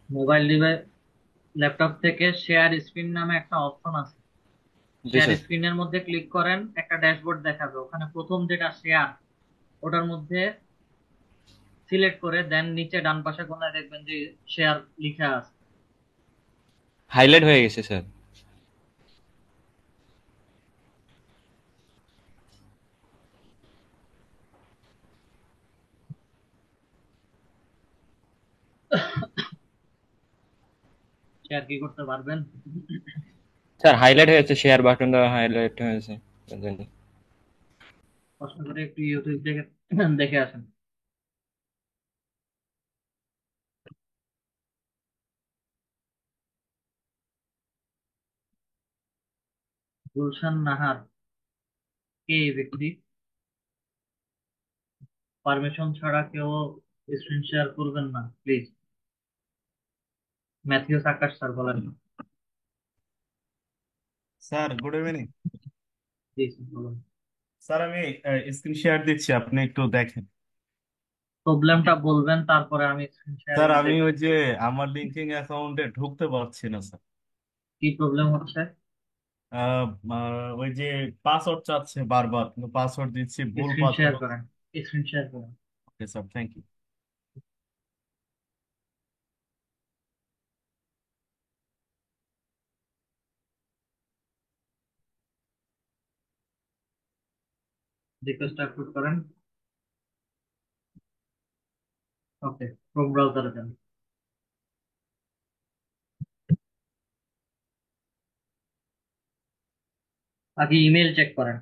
মোবাইল ডিভাইস ল্যাপটপ থেকে শেয়ার স্ক্রিন নামে একটা অপশন আছে। জি শেয়ার স্যার। স্ক্রিনের মধ্যে ক্লিক করেন, একটা ড্যাশবোর্ড দেখাবে। ওখানে প্রথম যেটা শেয়ার, ওটার মধ্যে সিলেক্ট করে দেন নিচে ডান পাশে কোনায় দেখবেন যে শেয়ার লেখা আছে। হাইলাইট হয়ে গেছে স্যার। শেয়ার কি করতে পারবেন? স্যার হাইলাইট হয়েছে, শেয়ার বাটনটা হাইলাইট হয়েছে জানি। কষ্ট করে একটু ইউটিউব দেখে দেখে আসেন। গুলশান নাহার কে এই ব্যক্তি? পারমিশন ছাড়া কেউ স্ক্রিন শেয়ার করবেন না প্লিজ। ম্যাথিউস আকাশ স্যার বলেন। Sir good evening. জি স্যার বলুন। স্যার আমি স্ক্রিন শেয়ার দিচ্ছি, আপনি একটু দেখেন। প্রবলেমটা বলবেন, তারপরে আমি স্ক্রিন স্যার শেয়ারিং আমি দেখব। ওই যে আমার লিঙ্কিং অ্যাকাউন্টে ঢুকতে পারছি না স্যার। কি প্রবলেম হচ্ছে? আহ, ওই যে পাসওয়ার্ড চাচ্ছে বারবার, কিন্তু পাসওয়ার্ড দিচ্ছি ভুল স্ক্রিন শেয়ার পাসওয়ার্ড। করেন, স্ক্রিন শেয়ার করেন। Okay sir, thank you. Request accept করেন। ওকে, ক্রোম ব্রাউজারে যান। আগে ইমেল চেক করেন।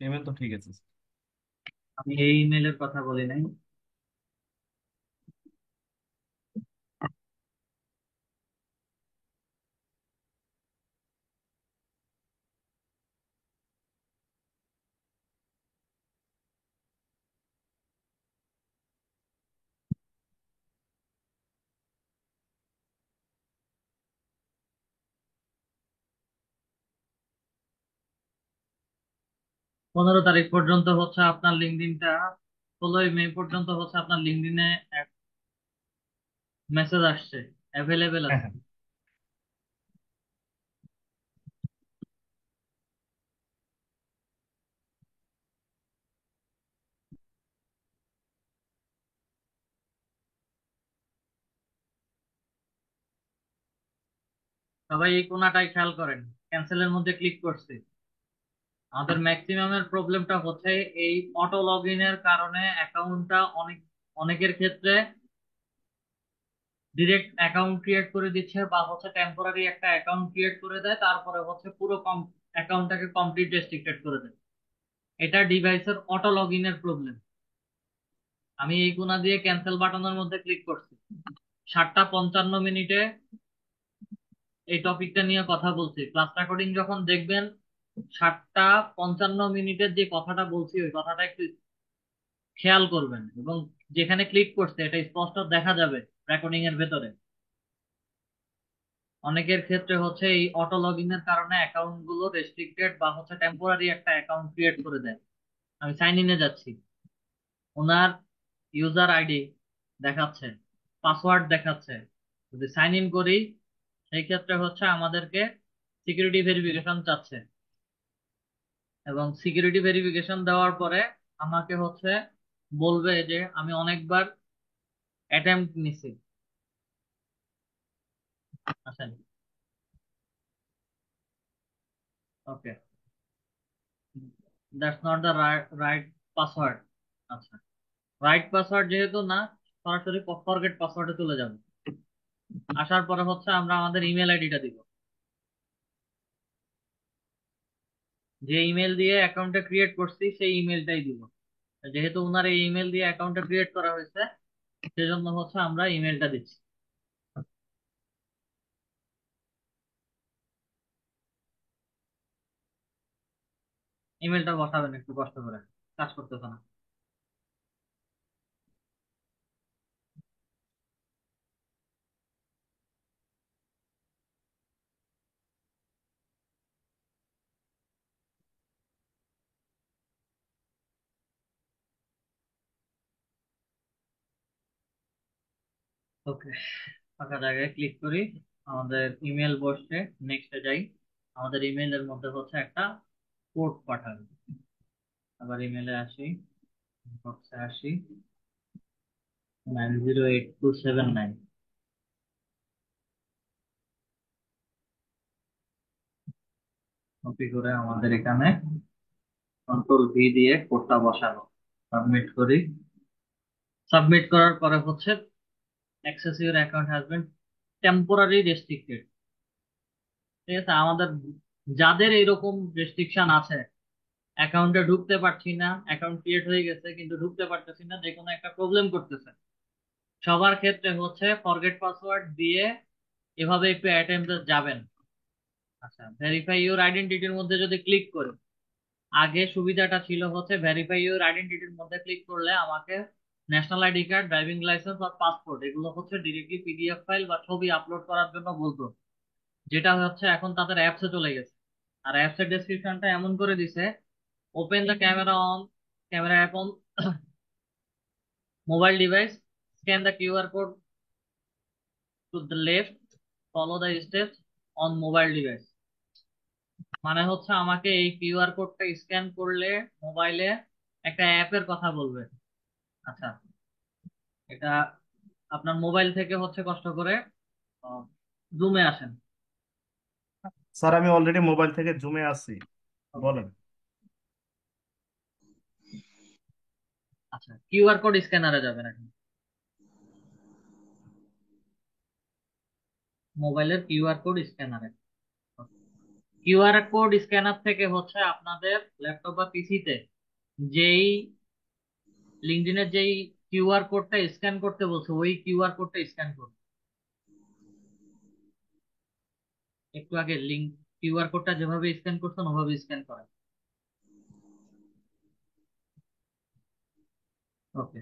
ইমেল তো ঠিক আছে স্যার। আমি এই ইমেলের কথা বলি নাই। পনেরো তারিখ পর্যন্ত হচ্ছে আপনার লিঙ্কডিনটা, 16 মে পর্যন্ত হচ্ছে আপনার লিঙ্কডিনে মেসেজ আসছে, অ্যাভেলেবেল হ্যাঁ আছে। হ্যাঁ। সবাই এই কোনাটাই খেয়াল করেন, ক্যান্সেলের মধ্যে ক্লিক করছে। আমাদের ম্যাক্সিমামের প্রবলেমটা হচ্ছে এই অটো লগ ইনের কারণে অ্যাকাউন্টটা অনেকের ক্ষেত্রে ডিরেক্ট অ্যাকাউন্ট ক্রিয়েট করে দিচ্ছে, বা হচ্ছে টেম্পোরারি একটা অ্যাকাউন্ট ক্রিয়েট করে দেয়, তারপরে হচ্ছে পুরো অ্যাকাউন্টটাকে কমপ্লিট রেস্ট্রিক্টেড করে দেয়। এটা ডিভাইসের অটো লগ ইনের প্রবলেম। আমি এই কোণা দিয়ে ক্যান্সেল বাটনের মধ্যে ক্লিক করছি, 7টা 55 মিনিটে এই টপিকটা নিয়ে কথা বলছি। ক্লাস রেকর্ডিং যখন দেখবেন, 7টা 55 মিনিটের যে কথাটা বলছি ওই কথাটা একটু খেয়াল করবেন, এবং যেখানে ক্লিক করছে এটা স্পষ্ট দেখা যাবে রেকর্ডিং এর ভেতরে। অনেকের ক্ষেত্রে হচ্ছে এই অটো লগ ইনের কারণে অ্যাকাউন্ট গুলো রেস্ট্রিক্টেড বা হচ্ছে টেম্পোরারি একটা অ্যাকাউন্ট ক্রিয়েট করে দেয়। আমি সাইন ইনে যাচ্ছি, ওনার ইউজার আইডি দেখাচ্ছে, পাসওয়ার্ড দেখাচ্ছে। যদি সাইন ইন করি, সেই ক্ষেত্রে হচ্ছে আমাদেরকে সিকিউরিটি ভেরিফিকেশন চাচ্ছে, এবং সিকিউরিটি ভেরিফিকেশন দেওয়ার পরে আমাকে হচ্ছে বলবে যে আমি অনেকবার অ্যাটেম্প্ট নিছি। আসেন। Okay, that's not the right password. আচ্ছা, রাইট পাসওয়ার্ড যেহেতু না, সরাসরি ফরগেট পাসওয়ার্ডে চলে যাব। আসার পরে হচ্ছে আমরা আমাদের ইমেল আইডিটা দিব, যে ইমেল দিয়ে অ্যাকাউন্টটা ক্রিয়েট করছি সেই ইমেলটাই দিব। যেহেতু ওনার এই ইমেল দিয়ে অ্যাকাউন্টটা ক্রিয়েট করা হয়েছে, সেজন্য হচ্ছে আমরা ইমেলটা দিচ্ছি। ইমেলটা বসাবেন একটু কষ্ট করে, কাজ করতেছে না। ওকে, ফাঁকা জায়গায় ক্লিক করি, আমাদের ইমেল বসছে, নেক্সটে যাই। আমাদের ইমেলের মধ্যে হচ্ছে একটা কোড পাঠাবে। আবার ইমেলে আসি, বক্সে আসি, 908279। কপি করে আমাদের এখানে কন্ট্রোল V দিয়ে কোডটা বসানো, সাবমিট করি। সাবমিট করার পরে হচ্ছে access your account has been temporary restricted. ঠিক আছে, আমাদের যাদের এরকম রেস্ট্রিকশন আছে, অ্যাকাউন্টে ঢুকতে পারছি না, অ্যাকাউন্ট ক্রিয়েট হয়ে গেছে কিন্তু ঢুকতে পারতেছি না, যে কোনো একটা প্রবলেম করতেছে, সবার ক্ষেত্রে হচ্ছে ফরগেট পাসওয়ার্ড দিয়ে এভাবে একটু অ্যাটেম্পটে যাবেন। আচ্ছা, ভেরিফাই ইউর আইডেন্টিটির মধ্যে যদি ক্লিক করি, আগে সুবিধাটা ছিল হচ্ছে ভেরিফাই ইউর আইডেন্টিটির মধ্যে ক্লিক করলে আমাকে national ID card, driving licence আর পাসপোর্ট এগুলো হচ্ছে ডিরেক্টলি PDF ফাইল বা ছবি আপলোড করার জন্য বলতো, যেটা হচ্ছে এখন তাদের অ্যাপসে চলে গেছে। আর অ্যাপসের ডেসক্রিপশনটা এমন করে দিছে, open the camera on camera app on mobile device, scan the QR code to the left, follow the steps on mobile device. মানে হচ্ছে আমাকে এই QR কোডটা স্ক্যান করলে মোবাইলে একটা অ্যাপের কথা বলবে। আচ্ছা, এটা আপনার মোবাইল থেকে হচ্ছে কষ্ট করে জুমে আসেন। স্যার আমি অলরেডি মোবাইল থেকে জুমে আছি, বলেন। আচ্ছা, QR কোড স্ক্যানারে যাবেন এখন, মোবাইলের QR কোড স্ক্যানারে। QR কোড স্ক্যানার থেকে হচ্ছে আপনাদের ল্যাপটপ বা পিসিতে যেই লিঙ্কডইনের যেই QR কোডটা স্ক্যান করতে বলছে, ওই QR কোডটা স্ক্যান করুন। একটু আগে QR কোডটা যেভাবে স্ক্যান করছেন ওভাবে স্ক্যান করেন। ওকে,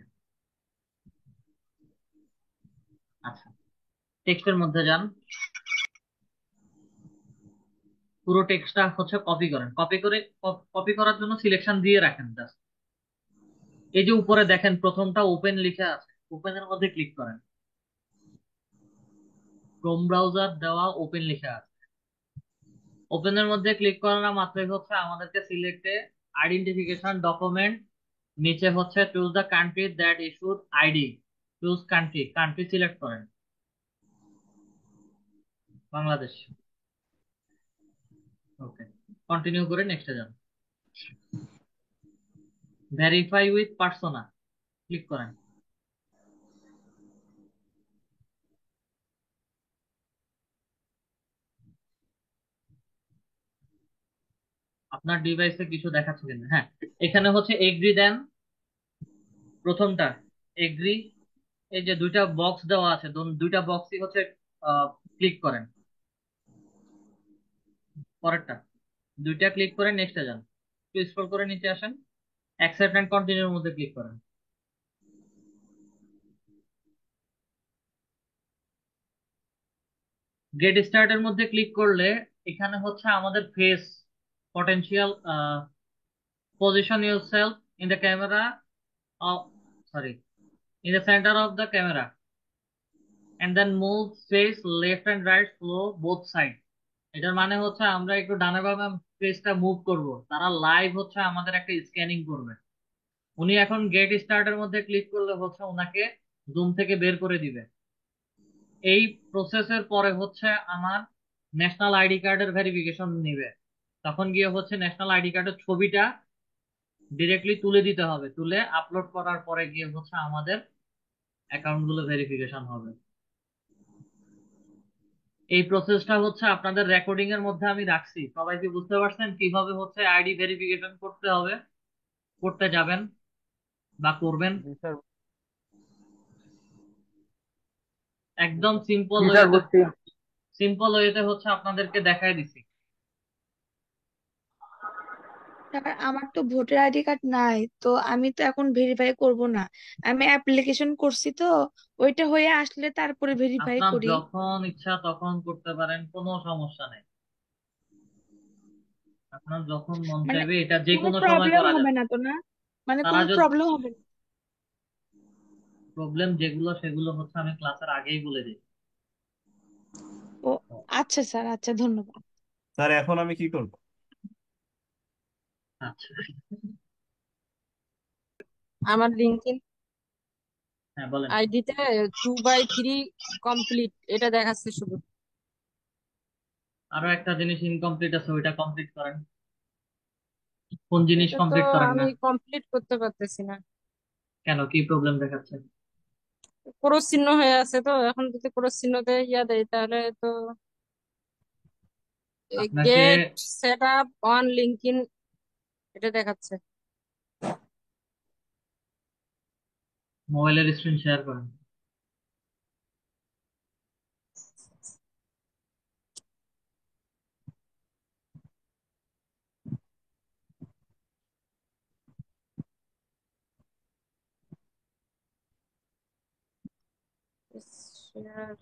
আচ্ছা, টেক্সটের মধ্যে যান, পুরো টেক্সটটা হচ্ছে কপি করেন। কপি করার জন্য সিলেকশন দিয়ে রাখেন জাস্ট। এই যে উপরে দেখেন প্রথমটা ওপেন লিখা আছে, ওপেনের মধ্যে ক্লিক করেন। ক্রোম ব্রাউজার দেওয়া ওপেন লিখা আছে, ওপেনের মধ্যে ক্লিক করা মাত্রই হচ্ছে আমাদেরকে সিলেক্টে আইডেন্টিফিকেশন ডকুমেন্ট, নিচে হচ্ছে choose the country that issued ID, choose country, country select করেন বাংলাদেশ। ওকে, কন্টিনিউ করে নেক্সটে যান। ভেরিফাই উইথ পার্সোনা ক্লিক করেন। আপনার ডিভাইসে কিছু দেখাচ্ছে কিনা, হ্যাঁ, এখানে হচ্ছে এগ্রি দেন, প্রথমটা এগ্রি। এই যে দুইটা বক্স দেওয়া আছে, দুইটা বক্সই হচ্ছে ক্লিক করেন। পরেরটা দুইটা ক্লিক করে নেক্সটে যান, একটু স্ক্রল করে নিচে আসেন, অ্যাকসেপ্ট এন্ড কন্টিনিউর মধ্যে ক্লিক করেন। গেট স্টার্টের মধ্যে ক্লিক করলে এখানে হচ্ছে আমাদের face potential, position yourself in the camera, sorry, in the centre of the camera and then move face left and right flow both side. এটার মানে হচ্ছে আমরা একটু ডানে বামে ফেসটা মুভ করব, তারা লাইভ হচ্ছে আমাদের একটা স্ক্যানিং করবে। উনি এখন গেট স্টার্টের মধ্যে ক্লিক করলে হচ্ছে ওনাকে জুম থেকে বের করে দিবে। এই প্রসেসের পরে হচ্ছে আমার ন্যাশনাল আইডি কার্ডের ভেরিফিকেশন নিবে, তখন গিয়ে হচ্ছে ন্যাশনাল আইডি কার্ডের ছবিটা ডিরেক্টলি তুলে দিতে হবে, তুলে আপলোড করার পরে গিয়ে হচ্ছে আমাদের অ্যাকাউন্ট গুলো ভেরিফিকেশন হবে। এই প্রসেসটা হচ্ছে আপনাদের রেকর্ডিং এর মধ্যে আমি রাখছি, সবাই কি বুঝতে পারছেন কিভাবে হচ্ছে আইডি ভেরিফিকেশন করতে হবে, করতে যাবেন বা করবেন? জি স্যার। একদম সিম্পল জি স্যার, ওয়েতে, বুঝছি। সিম্পল ওয়েতে হচ্ছে আপনাদেরকে দেখাই দিছি। স্যার আমার তো ভোটার আইডি কার্ড নাই, তো আমি তো এখন ভেরিফাই করব না। আমি অ্যাপ্লিকেশন করছি তো, ওইটা হয়ে আসলে তারপরে ভেরিফাই আপনার করি। যখন ইচ্ছা তখন করতে পারেন, কোনো সমস্যা নেই। আপনার যখন মন মানে চাইবে এটা যে কোনো কোনো সময় প্রবলেম করা হবে যাবে। না তো, না? মানে তারা কোনো যদি প্রবলেম হবে না? প্রবলেম যেগুলো সেগুলো হচ্ছে আমি ক্লাসের আগেই বলে দিই। ও আচ্ছা স্যার, আচ্ছা ধন্যবাদ। স্যার এখন আমি কি করব? আচ্ছা, আমার লিঙ্কডইন হ্যাঁ বলেন। আইডিতে 2/3 কমপ্লিট এটা দেখাচ্ছে শুধু। আরো একটা জিনিস ইনকমপ্লিট আছে, ওইটা কমপ্লিট করেন। কোন জিনিস এটা তো কমপ্লিট করেন আমি না? কমপ্লিট করতে পারতেছি না। কেন, কি প্রবলেম দেখাচ্ছে? ক্রস চিহ্ন হয়ে আছে, তো এখন যদি ক্রস চিহ্নতে ইয়া দেয় তাহলে তো আপনাকে get set up on LinkedIn এটা দেখাচ্ছে। মোবাইলের স্ক্রিন শেয়ার করেন। Share.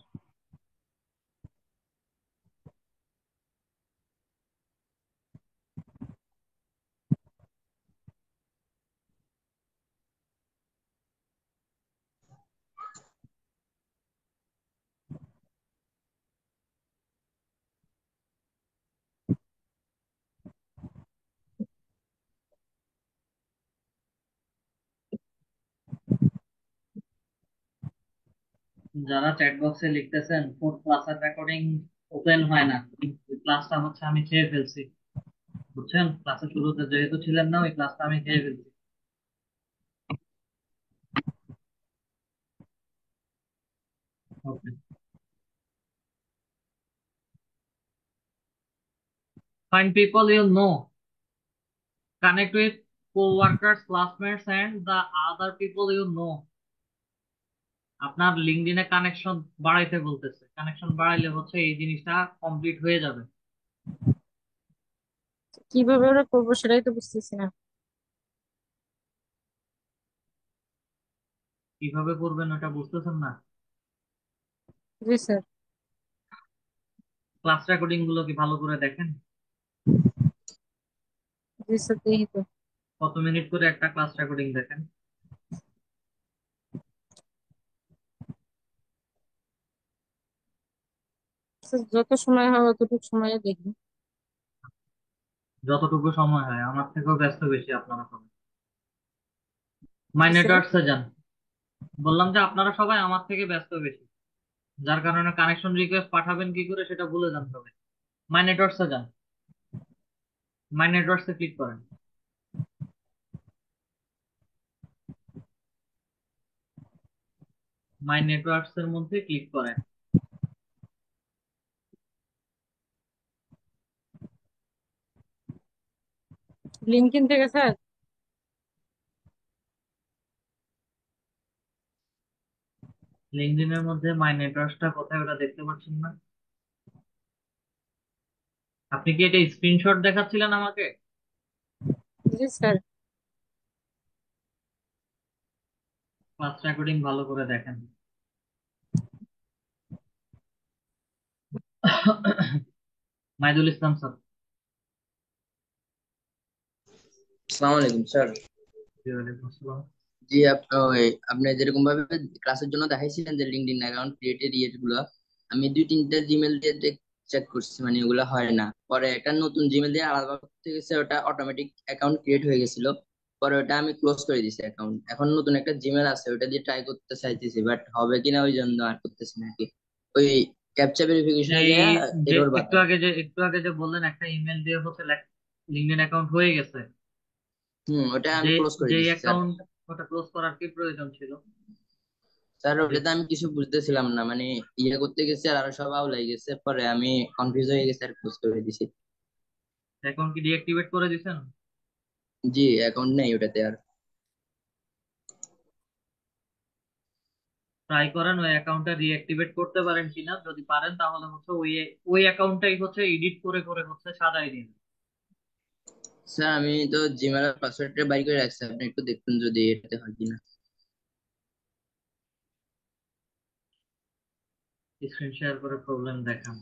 যারা চ্যাট বক্সে লিখতেছেন ফোর্থ ক্লাসের রেকর্ডিং ওপেন হয় না, ক্লাসটা হচ্ছে আমি খেয়ে ফেলছি, বুঝছেন? ক্লাসের শুরুতে যেহেতু ছিলেন না, ওই ক্লাসটা আমি খেয়ে ফেলছি। ওকে, find people you know, connect with co-workers, classmates and the other people you know. আপনার লিঙ্কডইনে কানেকশন বাড়াইতে বলতেছে, কানেকশন বাড়াইলে হচ্ছে এই জিনিসটা কমপ্লিট হয়ে যাবে। কিভাবে ওরা করবো সেটাই তো বুঝতেছি না। কিভাবে করবেন ওটা বুঝতেছেন না? জি স্যার। ক্লাস রেকর্ডিং গুলো কি ভালো করে দেখেন? জি স্যার, দেখি তো। কত মিনিট করে একটা ক্লাস রেকর্ডিং দেখেন? স্যার, যত সময় হয় অতটুকু সময়ে দেখি। যতটুকু সময় হয়, আমার থেকেও ব্যস্ত বেশি আপনারা সবাই। মাই জি স্যার। নেটওয়ার্কসে যান। বললাম যে আপনারা সবাই আমার থেকে ব্যস্ত বেশি, যার কারণে কানেকশন রিকোয়েস্ট পাঠাবেন কি করে সেটা ভুলে যান সবাই। মাই নেটওয়ার্কসে যান, মাই নেটওয়ার্কসে ক্লিক করেন। মাই নেটওয়ার্কস এর মধ্যে ক্লিক করেন। লিঙ্কডইন থেকে স্যার? লিঙ্কডইন এর মধ্যে মাই নেটওয়ার্কসটা কোথায় ওটা দেখতে পাচ্ছেন না? আপনি কি এটা স্ক্রিনশট দেখাচ্ছিলেন আমাকে? জি স্যার। ক্লাস রেকর্ডিং ভালো করে দেখেন। মাইদুল ইসলাম স্যার। আসসালামু আলাইকুম স্যার। জি, ওয়ালাইকুম আসসালাম। জি আপনি যেরকম ভাবে ক্লাসের জন্য দেখাইছিলেন যে লিঙ্কডইন অ্যাকাউন্ট ক্রিয়েটেড গুলো, আমি 2-3টা জিমেল দিয়ে চেক করছি, মানে ওগুলা হয় না। পরে একটা নতুন জিমেল দিয়ে আলাদা করতে গেছে, ওটা অটোমেটিক অ্যাকাউন্ট ক্রিয়েট হয়ে গেছিল। পরে ওটা আমি ক্লোজ করে দিয়েছি অ্যাকাউন্ট। এখন নতুন একটা জিমেল আছে, ওটা দিয়ে ট্রাই করতে চাইতেছি, বাট হবে কিনা ওই জন্য আর করতেছি না আর কি। ওই ক্যাপচা ভেরিফিকেশনে এই যায় যে এরর একটু বাতায়। আগে যে বললেন একটা ইমেল দিয়ে হচ্ছে লিঙ্কডইন অ্যাকাউন্ট হয়ে গেছে, ওটা আমি যে ক্লোজ করে যে দিছি স্যার। অ্যাকাউন্ট, ওটা ক্লোজ করার কি প্রয়োজন ছিল? স্যার যে ওটাতে আমি কিছু বুঝতেছিলাম না, মানে ইয়ে করতে গেছি আর আরো সব আউলাই গেছে, পরে আমি কনফিউজ হয়ে গেছি আর ক্লোজ করে দিছি। অ্যাকাউন্ট কি ডিঅ্যাক্টিভেট করে দিছেন? জি, অ্যাকাউন্ট নেই ওটাতে আর। ট্রাই করেন ওই অ্যাকাউন্টটা রিঅ্যাক্টিভেট করতে পারেন কিনা, যদি পারেন তাহলে হচ্ছে ওই ওই অ্যাকাউন্টটাই হচ্ছে এডিট করে করে হচ্ছে সাজাই দিন। স্যার আমি তো জিমেলের পাসওয়ার্ডটা বাইর করে রাখছি, আপনি একটু দেখুন যদি এটাতে হয় কিনা। স্ক্রিন শেয়ার করে প্রবলেম দেখান।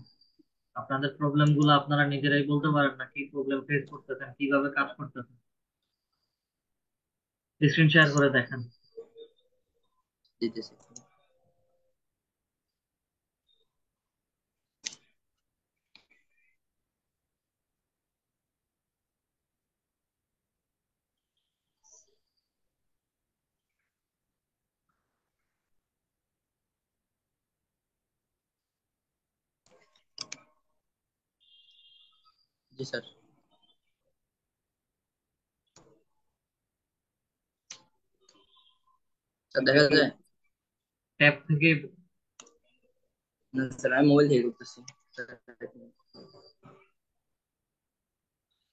আপনাদের প্রবলেম গুলো আপনারা নিজেরাই বলতে পারেন না, কি প্রবলেম ফেস করতেছেন, কিভাবে কাজ করতেছেন। স্ক্রিন শেয়ার করে দেখান। দিতেছি। জি স্যার। স্যার এটা দেখা কি যায়? ট্যাব থেকে? না স্যার, আমি মোবাইল থেকে করতেছি।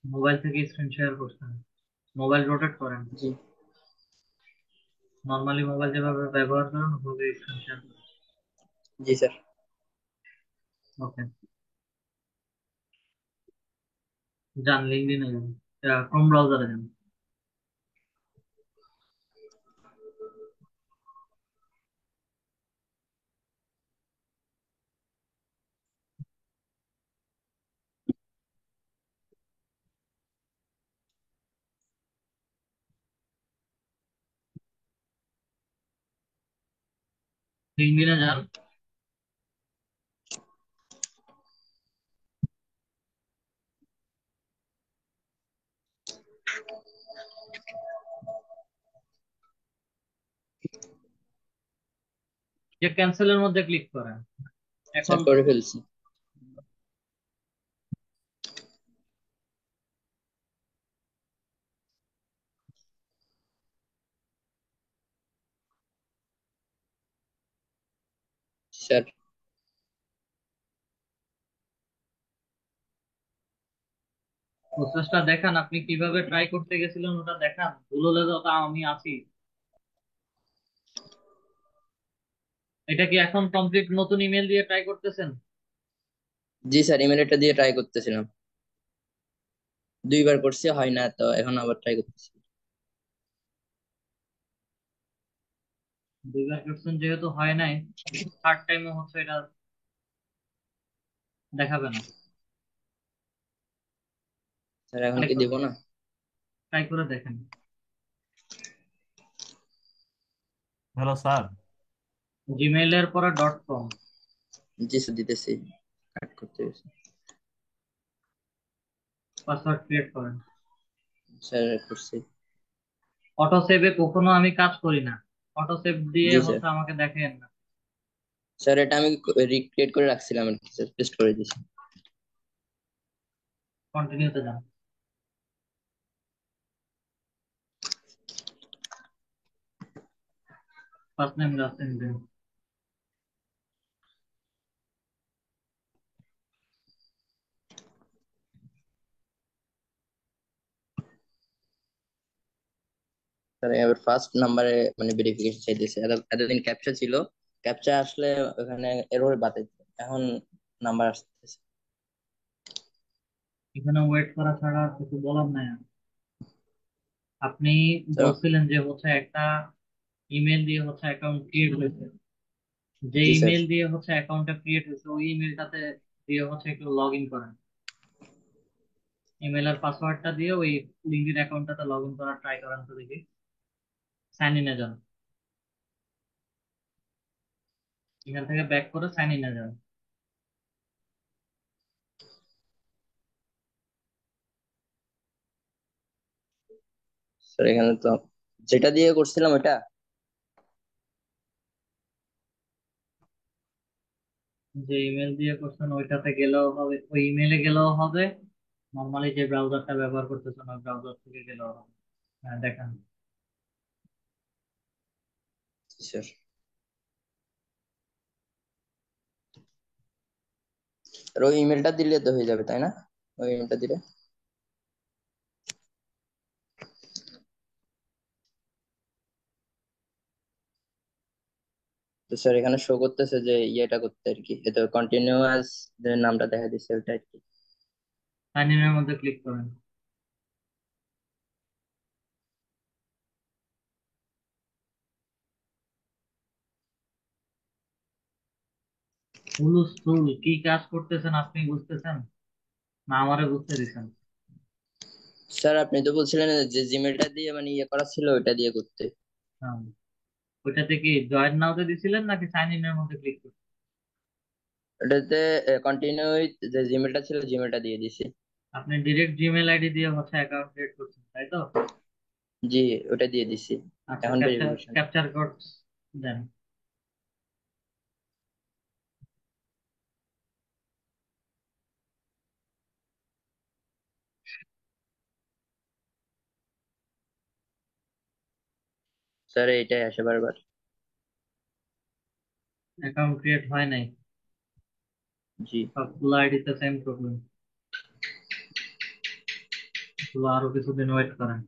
মোবাইল থেকে স্ক্রিন শেয়ার করছেন? মোবাইল রোটেট করেন। জি। নর্মালি মোবাইল যেভাবে ব্যবহার করেন ওভাবে স্ক্রিন শেয়ার করেন। জি স্যার। ওকে, যান লিঙ্কডইনে যান, ক্রোম ব্রাউজারে যান। লিঙ্কডইনে যান। যে ক্যান্সেলের মধ্যে ক্লিক করেন এখন। স্যার করে ফেলছি। স্যার প্রসেসটা দেখান, আপনি কিভাবে ট্রাই করতে গেছিলেন ওটা দেখান, ভুল হলে তো তা আমি আছি। এটা কি এখন কমপ্লিট নতুন ইমেল দিয়ে ট্রাই করতেছেন? জি স্যার, ইমেলটা দিয়ে ট্রাই করতেছিলাম, 2বার করছি হয় না, তো এখন আবার ট্রাই করতেছি। দুইবার করছেন যেহেতু হয় নাই, থার্ড টাইমে হচ্ছে এটা দেখাবে না। স্যার এখন ট্রাই কি করে দেবো না? ট্রাই করে দেখেন। Hello sir. জিমেইলের পরে ডট কম, জি স্যার, দিতেছি। কাট করতে গেছি। পাসওয়ার্ড ক্রিয়েট করেন। স্যার করছি। অটো সেভে কখনো আমি কাজ করি না, অটো সেভ দিয়ে জি স্যার। হচ্ছে আমাকে দেখেন না। স্যার এটা আমি রিক্রিয়েট করে রাখছিলাম আর কি স্যার, পেস্ট করে দিয়েছি। কন্টিনিউতে যান। ফার্স্ট নেম লাস্ট নেম দেন। স্যার এবার ফার্স্ট নাম্বারে মানে ভেরিফিকেশন চাইতেছে, এতদিন ক্যাপচা ছিল, ক্যাপচা আসলে ওখানে এরর বাতাইছে, এখন নাম্বার আসতেছে। এখানে ওয়েট করা ছাড়া আর কিছু বলার নাই আর। আপনি স্যার। বলছিলেন যে হচ্ছে একটা ইমেল দিয়ে হচ্ছে অ্যাকাউন্ট ক্রিয়েট হয়েছে, যে জি স্যার। ইমেল দিয়ে হচ্ছে অ্যাকাউন্টটা ক্রিয়েট হয়েছে ওই ইমেলটাতে দিয়ে হচ্ছে একটু লগ ইন করেন। ইমেল আর পাসওয়ার্ডটা দিয়ে ওই লিঙ্কডইন অ্যাকাউন্টটাতে লগ ইন করার ট্রাই করেন তো দেখি। সাইন ইনে যান, এখান থেকে ব্যাক করে সাইন ইনে যান। স্যার এখানে তো যেটা দিয়ে করছিলাম ওটা। যে ইমেল দিয়ে করছেন ওইটাতে গেলেও হবে, ওই ইমেলে গেলেও হবে, নর্মালি যে ব্রাউজারটা ব্যবহার করতেছেন ওই ব্রাউজার থেকে গেলেও হবে। হ্যাঁ, দেখান। স্যার, আর ওই ইমেলটা দিলে তো হয়ে যাবে তাই না? ওই ইমেলটা দিলে তো স্যার এখানে শো করতেছে যে ইয়েটা করতে আর কি, এটা কন্টিনিউয়াস যে নামটা দেখা দিচ্ছে ওটা আর কি। সাইন ইনের মধ্যে ক্লিক করেন। হুলস্থুল কি কাজ করতেছেন আপনি বুঝতেছেন না আমারে বুঝতে দিছেন? স্যার আপনি তো বলছিলেন যে জিমেলটা দিয়ে মানে ইয়ে করা ছিল ওইটা দিয়ে করতে। হ্যাঁ, ওইটাতে কি জয়েন নাওতে দিছিলেন নাকি সাইন ইনের মধ্যে ক্লিক করতে? ওটাতে কন্টিনিউ যে জিমেলটা ছিল জিমেলটা দিয়ে দিছি। আপনি ডিরেক্ট জিমেল আইডি দিয়ে হচ্ছে অ্যাকাউন্ট ক্রিয়েট করছেন তাই তো? জি, ওটা দিয়ে দিছি। আচ্ছা, এখন ক্যাপচার ভেরিফিকেশন। ক্যাপচার কোড দেন। স্যার এইটাই আসে বারবার। অ্যাকাউন্ট ক্রিয়েট হয় নাই, জি সবগুলো আইডিতে সেম প্রবলেম। গুলো আরো কিছুদিন ওয়েট করেন,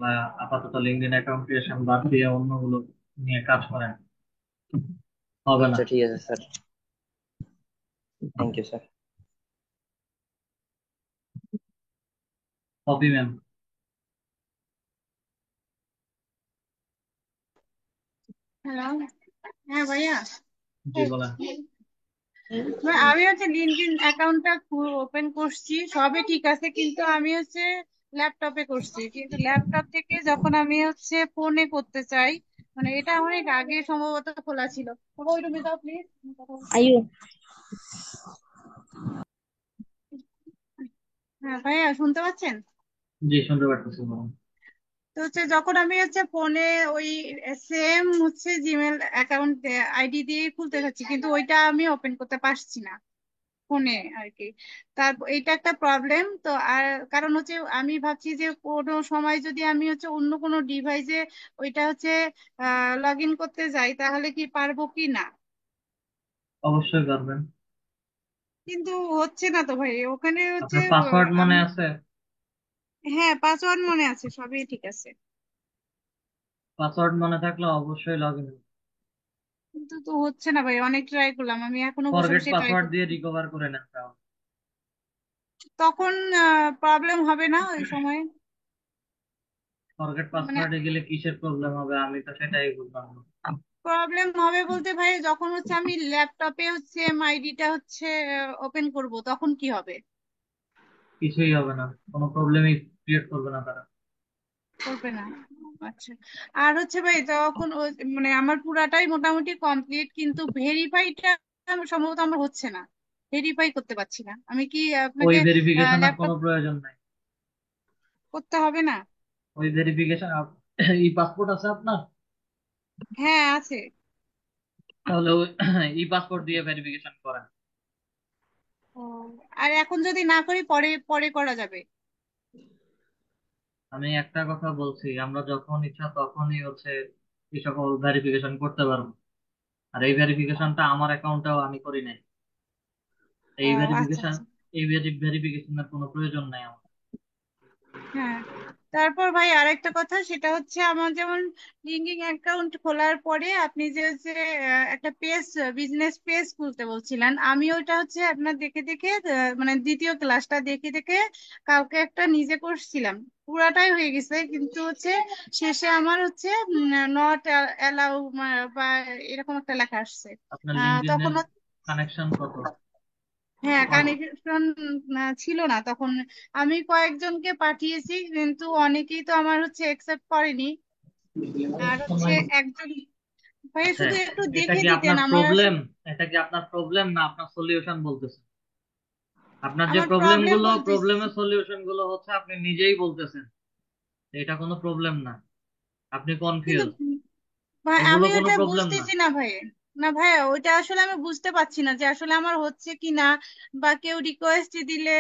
বা আপাতত লিঙ্কডইন অ্যাকাউন্ট ক্রিয়েশন বাদ দিয়ে অন্যগুলো নিয়ে কাজ করেন, হবে না। আচ্ছা ঠিক আছে sir, thank you sir. Copy ma'am. Hello. হ্যাঁ ভাইয়া। জি বলেন। আমি হচ্ছে লিঙ্কডইন অ্যাকাউন্টটা ওপেন করছি, সবই ঠিক আছে, কিন্তু আমি হচ্ছে ল্যাপটপে করছি, কিন্তু ল্যাপটপ থেকে যখন আমি হচ্ছে ফোনে করতে চাই, মানে এটা অনেক আগে সম্ভবত খোলা ছিল। বাবা, ওই রুমে যাও প্লিজ। আয়ু, হ্যাঁ ভাইয়া, শুনতে পাচ্ছেন? জি শুনতে পারতেছি, বলুন। তো হচ্ছে যখন আমি হচ্ছে ফোনে ওই সেম হচ্ছে জিমেল অ্যাকাউন্ট আইডি দিয়ে খুলতে চাচ্ছি, কিন্তু ওইটা আমি ওপেন করতে পারছি না ফোনে আর কি। তারপর এইটা একটা প্রবলেম তো। আর কারণ হচ্ছে আমি ভাবছি যে কোনো সময় যদি আমি হচ্ছে অন্য কোনো ডিভাইসে ওইটা হচ্ছে লগ ইন করতে যাই, তাহলে কি পারবো কি না। অবশ্যই পারবেন। কিন্তু হচ্ছে না তো ভাই, ওখানে হচ্ছে আপনার পাসওয়ার্ড মনে আমি, আছে? হ্যাঁ পাসওয়ার্ড মনে আছে, সবই ঠিক আছে, পাসওয়ার্ড মনে থাকলে অবশ্যই লগ ইন। কিন্তু তো হচ্ছে না ভাই, অনেক ট্রাই করলাম, আমি এখনো বসে ফরগেট বসে ট্রাই পাসওয়ার্ড করছি। দিয়ে রিকভার করে নেন তাহলে। তখন প্রবলেম হবে না ওই সময়? ফরগেট মানে পাসওয়ার্ডে গেলে কিসের প্রবলেম হবে আমি তো সেটাই বুঝলাম না। প্রবলেম হবে বলতে ভাই, যখন হচ্ছে আমি ল্যাপটপে হচ্ছে আইডিটা হচ্ছে ওপেন করব, তখন কি হবে? কিছুই হবে না, কোনো প্রবলেমই ক্রিয়েট করবে না তারা। করবে না? আচ্ছা। আর হচ্ছে ভাই যখন মানে আমার পুরাটাই মোটামুটি কমপ্লিট, কিন্তু ভেরিফাইটা সম্ভবত আমার হচ্ছে না, ভেরিফাই করতে পারছি না। আমি কি ওই আপনাকে ভেরিফিকেশনের কোনো ল্যাপটপ প্রয়োজন নাই। করতে হবে না? ওই ভেরিফিকেশন, ই পাসপোর্ট আছে আপনার? হ্যাঁ আছে। তাহলে ওই ই পাসপোর্ট দিয়ে ভেরিফিকেশন করেন। ও, আর এখন যদি না করি পরে পরে করা যাবে? আমি একটা কথা বলছি, আমরা যখন ইচ্ছা তখনই হচ্ছে এই সকল ভেরিফিকেশন করতে পারবো। আর এই ভেরিফিকেশনটা আমার অ্যাকাউন্টেও আমি করি নাই। ও এই আচ্ছা ভেরিফিকেশন, আচ্ছা। এই ভেরিফিকেশনের কোনো প্রয়োজন নাই আমার। হ্যাঁ। তারপর ভাই আরেকটা কথা, সেটা হচ্ছে আমার যেমন লিঙ্কিং অ্যাকাউন্ট খোলার পরে আপনি যে হচ্ছে একটা পেজ, বিজনেস পেজ খুলতে বলছিলেন, আমি ওইটা হচ্ছে আপনার দেখে দেখে মানে দ্বিতীয় ক্লাসটা দেখে দেখে কালকে একটা নিজে করছিলাম, পুরাটাই হয়ে গেছে, কিন্তু হচ্ছে শেষে আমার হচ্ছে নট অ্যালাউ বা এরকম একটা লেখা আসছে। আপনার তখন লিঙ্কডইনের কানেকশন কত? হ্যাঁ কানেকশন ছিল না তখন। আমি কয়েকজনকে পাঠিয়েছি, কিন্তু অনেকেই তো আমার হচ্ছে একসেপ্ট করেনি। আর হচ্ছে একজন ভাই আচ্ছা, শুধু একটু এটা দেখে কি দিতেন আপনার আমার প্রবলেম? আসলে। এটা কি আপনার প্রবলেম না আপনার সলিউশন বলতেছেন? আপনার যে আমার প্রবলেম প্রবলেম গুলো, বলতেছি, প্রবলেমের সলিউশন গুলো হচ্ছে আপনি নিজেই বলতেছেন। এটা কোনো প্রবলেম না, আপনি কিন্তু কনফিউজ। ভাই এগুলো আমি কোনো ওটা প্রবলেম না। বুঝতেছি না ভাই। না ভাইয়া, ওইটা আসলে আমি বুঝতে পারছি না যে আসলে আমার হচ্ছে কি না, বা কেউ রিকোয়েস্ট দিলে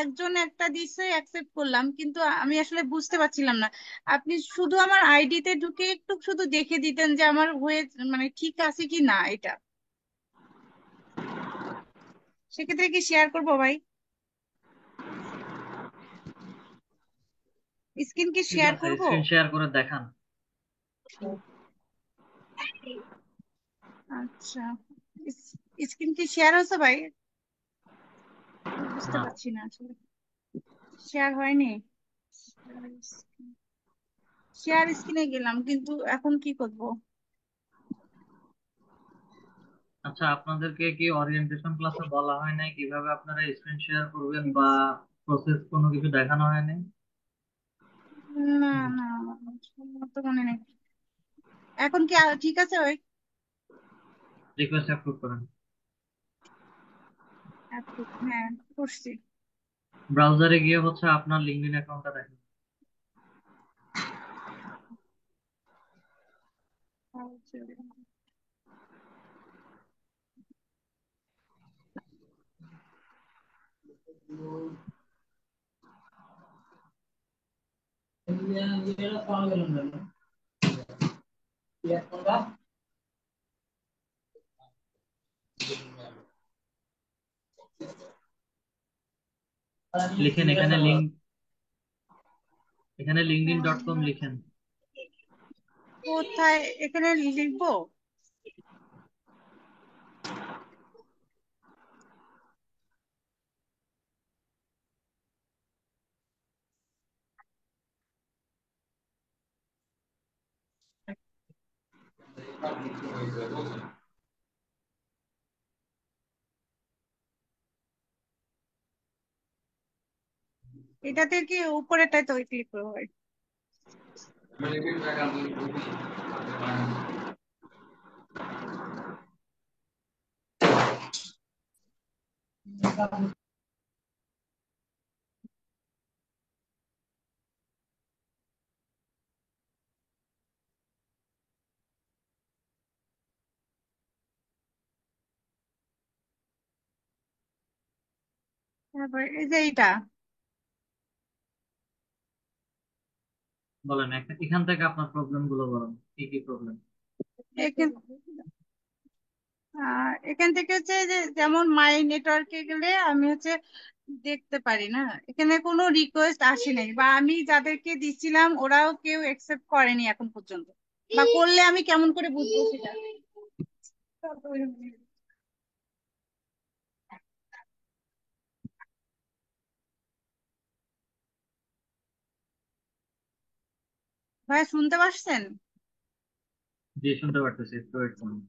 একজন একটা দিছে অ্যাকসেপ্ট করলাম, কিন্তু আমি আসলে বুঝতে পারছিলাম না। আপনি শুধু আমার আইডিতে ঢুকে একটু শুধু দেখে দিতেন যে আমার হয়ে মানে ঠিক আছে কি না এটা, সেক্ষেত্রে কি শেয়ার করবো ভাই? স্ক্রিন কি ঠিক শেয়ার আছে, করব? স্ক্রিন শেয়ার করে দেখান। আচ্ছা, স্ক্রিন কি শেয়ার হচ্ছে ভাই? বুঝতে না, পারছি না আসলে, শেয়ার হয়নি। শেয়ার স্ক্রিনে গেলাম, কিন্তু এখন কি করব? আচ্ছা, আপনাদেরকে কি ওরিয়েন্টেশন ক্লাসে বলা হয় নাই কিভাবে আপনারা স্ক্রিন শেয়ার করবেন, বা প্রসেস কোনো কিছু দেখানো হয় নাই? না না, আমার তো মনে নেই। এখন কি ঠিক আছে ভাই? রিকোয়েস্ট অ্যাপ্রুভ করেন। হ্যাঁ, করছি। ব্রাউজারে গিয়ে হচ্ছে আপনার লিঙ্কডইন অ্যাকাউন্টটা দেখেন। আচ্ছা, লিখেন এখানে linkedin.com লিখেন। কোথায় এখানে লিখবো? এটাতে কি উপরেটাই তো ক্লিক করবো ভাই? তারপরে এই যে এইটা, বলেন, এখান থেকে আপনার প্রবলেম গুলো বলেন, কি কি প্রবলেম। এখান এখান থেকে হচ্ছে যে যেমন মাই নেটওয়ার্কে গেলে আমি হচ্ছে দেখতে পারি না, এখানে কোনো রিকোয়েস্ট আসে নাই, বা আমি যাদেরকে দিছিলাম ওরাও কেউ একসেপ্ট করেনি এখন পর্যন্ত, বা করলে আমি কেমন করে বুঝবো সেটা? ভাই শুনতে পাচ্ছেন? জি, শুনতে পারতেছি, একটু ওয়েট করুন।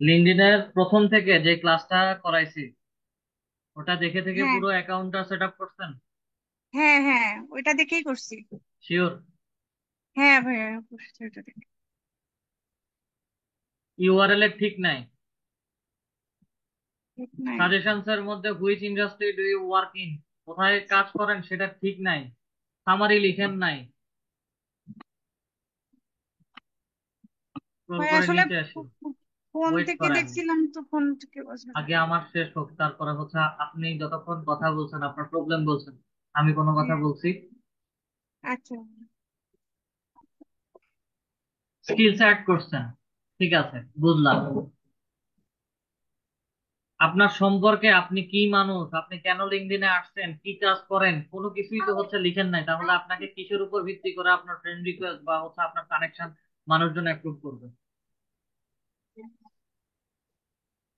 লিঙ্কডইনের প্রথম থেকে যে ক্লাসটা করাইছি ওটা দেখে থেকে হ্যাঁ পুরো অ্যাকাউন্টটা সেট আপ করছেন? হ্যাঁ হ্যাঁ, ওইটা দেখেই করছি। শিওর? হ্যাঁ ভাইয়া, করছি ওইটা দেখে। ইউআরএল এর ঠিক নাই? ঠিক নাই। সাজেশনস এর মধ্যে which industry do you work in, কোথায় কাজ করেন সেটা ঠিক নাই, সামারি লিখেন নাই। স্ক্রল ভাই করে আসলে নিচে আসি। ফোন ওয়েট থেকে করেন, দেখছিলাম তো, ফোন থেকে আগে আমার শেষ হোক, তারপরে হচ্ছে আপনি যতক্ষণ কথা বলছেন আপনার প্রবলেম বলছেন, আমি কোনো কথা হ্যাঁ, বলছি? আচ্ছা। স্কিলস অ্যাড করছেন, ঠিক আছে, বুঝলাম। আপনার সম্পর্কে, আপনি কি মানুষ, আপনি কেন লিঙ্কডইনে আসছেন, কি কাজ করেন, কোনো কিছুই তো হচ্ছে লিখেন নাই। তাহলে আপনাকে কিসের উপর ভিত্তি করে আপনার ফ্রেন্ড রিকোয়েস্ট বা হচ্ছে আপনার কানেকশন মানুষজন অ্যাপ্রুভ করবে?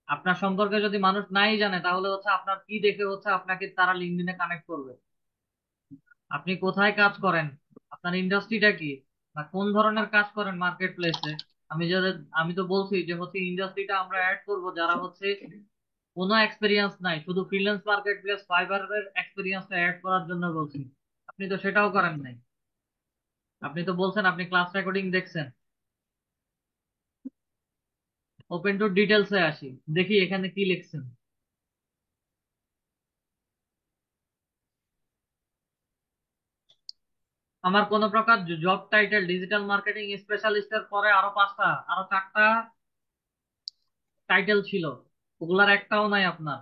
আপনার সম্পর্কে যদি মানুষ নাই জানে তাহলে হচ্ছে আপনার কি দেখে হচ্ছে আপনাকে তারা লিঙ্কডইনে কানেক্ট করবে? আপনি কোথায় কাজ করেন, আপনার ইন্ডাস্ট্রিটা কি, বা কোন ধরনের কাজ করেন মার্কেট প্লেসে? আমি তো বলছি যে হচ্ছে ইন্ডাস্ট্রিটা আমরা অ্যাড করব যারা হচ্ছে কোনো এক্সপিরিয়েন্স নাই, শুধু ফ্রিল্যান্স মার্কেট প্লেস ফাইবারের এক্সপিরিয়েন্সটা অ্যাড করার জন্য বলছি। আপনি তো সেটাও করেন নাই। আপনি তো বলছেন আপনি ক্লাস রেকর্ডিং দেখছেন। ওপেন টু ডিটেলসে আসি, দেখি এখানে কি লিখছেন। আমার কোন প্রকার জব টাইটেল ডিজিটাল মার্কেটিং স্পেশালিস্টের পরে আরো 4টা টাইটেল ছিল, ওগুলার একটাও নাই আপনার।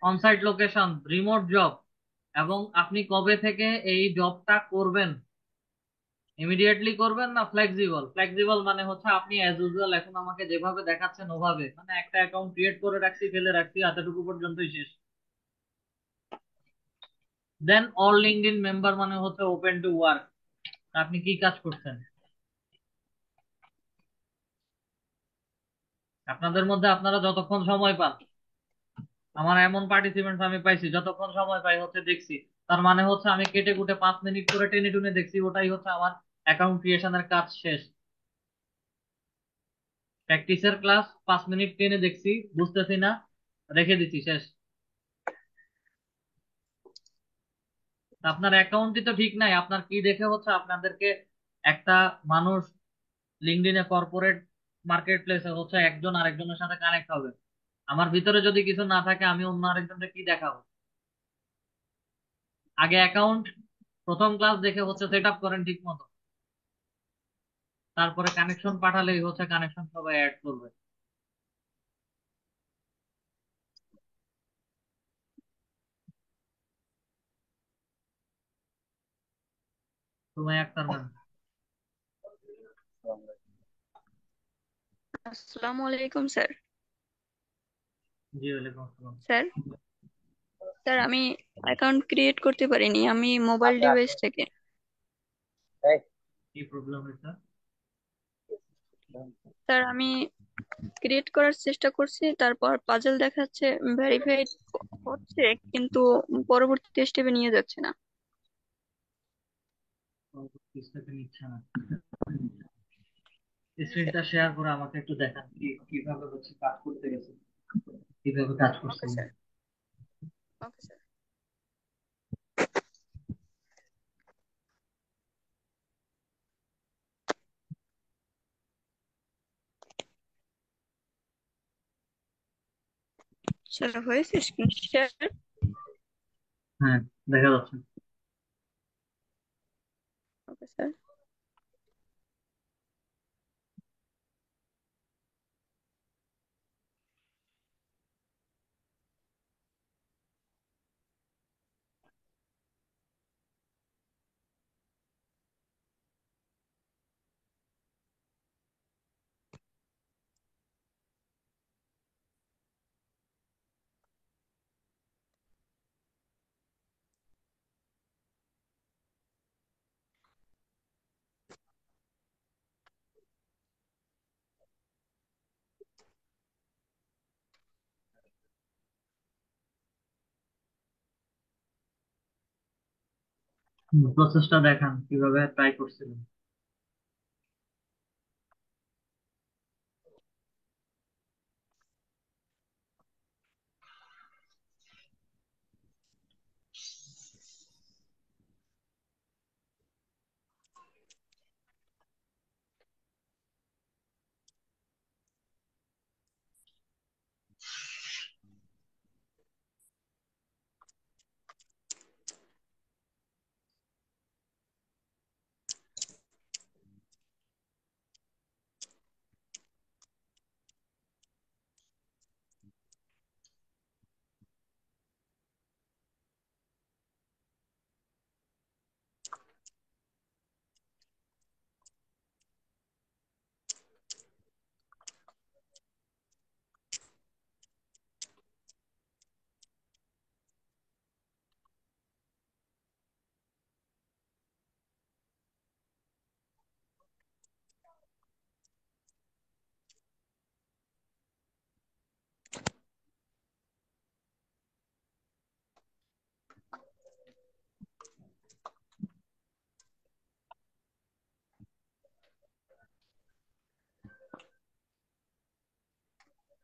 অনসাইট লোকেশন, রিমোট জব, এবং আপনি কবে থেকে এই জবটা করবেন, ইমিডিয়েটলি করবেন না ফ্লেক্সিবল। ফ্লেক্সিবল মানে হচ্ছে আপনি অ্যাজ ইউজুয়াল এখন আমাকে যেভাবে দেখাচ্ছেন ওভাবে, মানে একটা অ্যাকাউন্ট ক্রিয়েট করে রাখছি, ফেলে রাখছি, এতটুকু পর্যন্তই শেষ। দেন অল লিঙ্কডইন মেম্বার মানে হচ্ছে ওপেন টু ওয়ার্ক। আপনি কি কাজ করছেন? আপনাদের মধ্যে আপনারা যতক্ষণ সময় পান, আমার এমন পার্টিসিপেন্টস আমি পাইছি যতক্ষণ সময় পাই হচ্ছে দেখছি, তার মানে হচ্ছে আমি কেটে কুটে 5 মিনিট করে টেনে টুনে দেখছি, ওটাই হচ্ছে আমার অ্যাকাউন্ট ক্রিয়েশনের কাজ শেষ। প্র্যাকটিসের ক্লাস 5 মিনিট টেনে দেখছি, বুঝতেছি না, রেখে দিছি, শেষ। আপনার অ্যাকাউন্টই তো ঠিক নাই, আপনার কি দেখে হচ্ছে আপনাদেরকে একটা মানুষ লিঙ্কডইনে কর্পোরেট মার্কেট প্লেসে হচ্ছে একজন আরেকজনের সাথে কানেক্ট হবে? আমার ভিতরে যদি কিছু না থাকে আমি অন্য আরেকজনকে কি দেখাবো? আগে অ্যাকাউন্ট প্রথম ক্লাস দেখে হচ্ছে সেট আপ করেন ঠিক মতো, তারপরে কানেকশন পাঠালেই হচ্ছে কানেকশন সবাই অ্যাড করবে। তুমি আক্তার ম্যাম। আসসালামু আলাইকুম স্যার। জি ওয়ালাইকুম আসসালাম। স্যার স্যার আমি অ্যাকাউন্ট ক্রিয়েট করতে পারিনি, আমি মোবাইল ডিভাইস থেকে। কি প্রবলেম হয়েছে? স্যার আমি ক্রিয়েট করার চেষ্টা করছি, তারপর পাজল দেখাচ্ছে ভেরিফাইড হচ্ছে, কিন্তু পরবর্তী স্টেপে নিয়ে যাচ্ছে না। স্টেপে নিচ্ছে না? স্ক্রিনটা শেয়ার করে আমাকে একটু দেখান কিভাবে হচ্ছে কাজ করতে গেছে, কিভাবে কাজ ওকে করছিলেন। স্যার। Okay sir. স্যার হয়েছে স্ক্রিন শেয়ার? হ্যাঁ, দেখা যাচ্ছে। Okay sir. প্রসেসটা দেখান কিভাবে ট্রাই করছিলেন।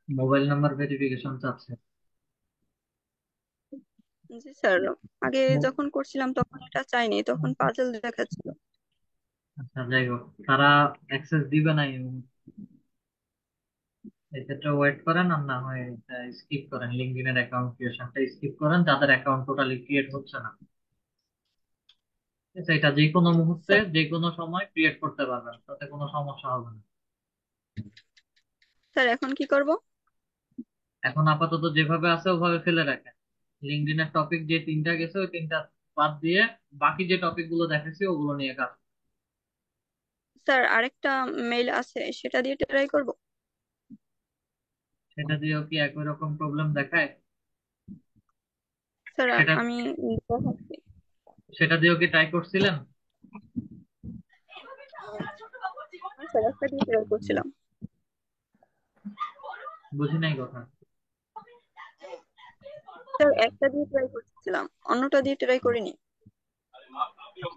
মোবাইল নাম্বার ভেরিফিকেশন চাচ্ছে। জি স্যার, আগে যখন করছিলাম তখন এটা চাইনি, তখন পাজল দেখাচ্ছিল। আচ্ছা, যাই হোক, তারা অ্যাক্সেস দিবে না এক্ষেত্রে ওয়েট করেন, আর না হয় স্কিপ করেন, লিঙ্কডইনের অ্যাকাউন্ট ক্রিয়েশনটা স্কিপ করেন যাদের অ্যাকাউন্ট টোটালি ক্রিয়েট হচ্ছে না। ঠিক আছে? এটা যে কোনো মুহূর্তে স্যার যে কোনো সময় ক্রিয়েট করতে পারবেন, তাতে কোনো সমস্যা হবে না। স্যার এখন কি করব? এখন আপাতত যেভাবে আছে ওভাবে ফেলে রাখেন। লিঙ্কডইনের টপিক যে তিনটা গেছে ওই তিনটা বাদ দিয়ে বাকি যে টপিক গুলো দেখেছি ওগুলো নিয়ে কাজ। স্যার আরেকটা মেইল আছে, সেটা দিয়ে ট্রাই করব? সেটা দিয়েও কি একই রকম প্রবলেম দেখায়? স্যার সেটা আমি দেখাচ্ছি। সেটা দিয়েও কি ট্রাই করছিলেন? স্যার একটা দিয়ে ট্রাই করছিলাম। বুঝি নাই কথা। স্যার একটা দিয়ে ট্রাই করছিলাম, অন্যটা দিয়ে ট্রাই করিনি।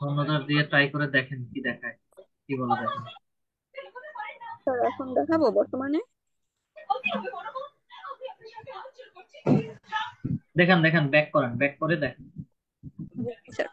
অন্যদের দিয়ে ট্রাই করে দেখেন কি দেখায়, কি বলে দেখেন। স্যার এখন দেখাবো বর্তমানে? দেখেন দেখেন, ব্যাক করেন, ব্যাক করে দেখেন। জি স্যার।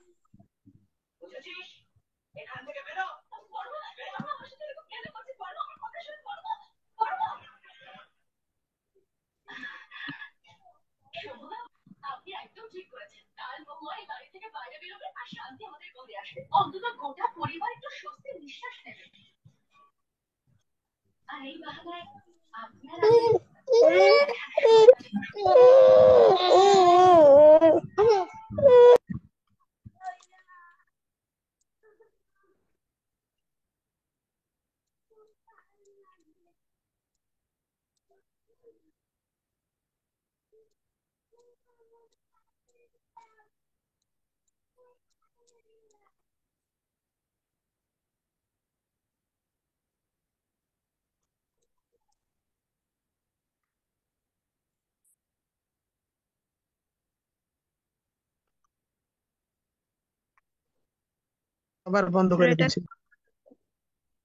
আবার বন্ধ স্যার করে এটা দিচ্ছি।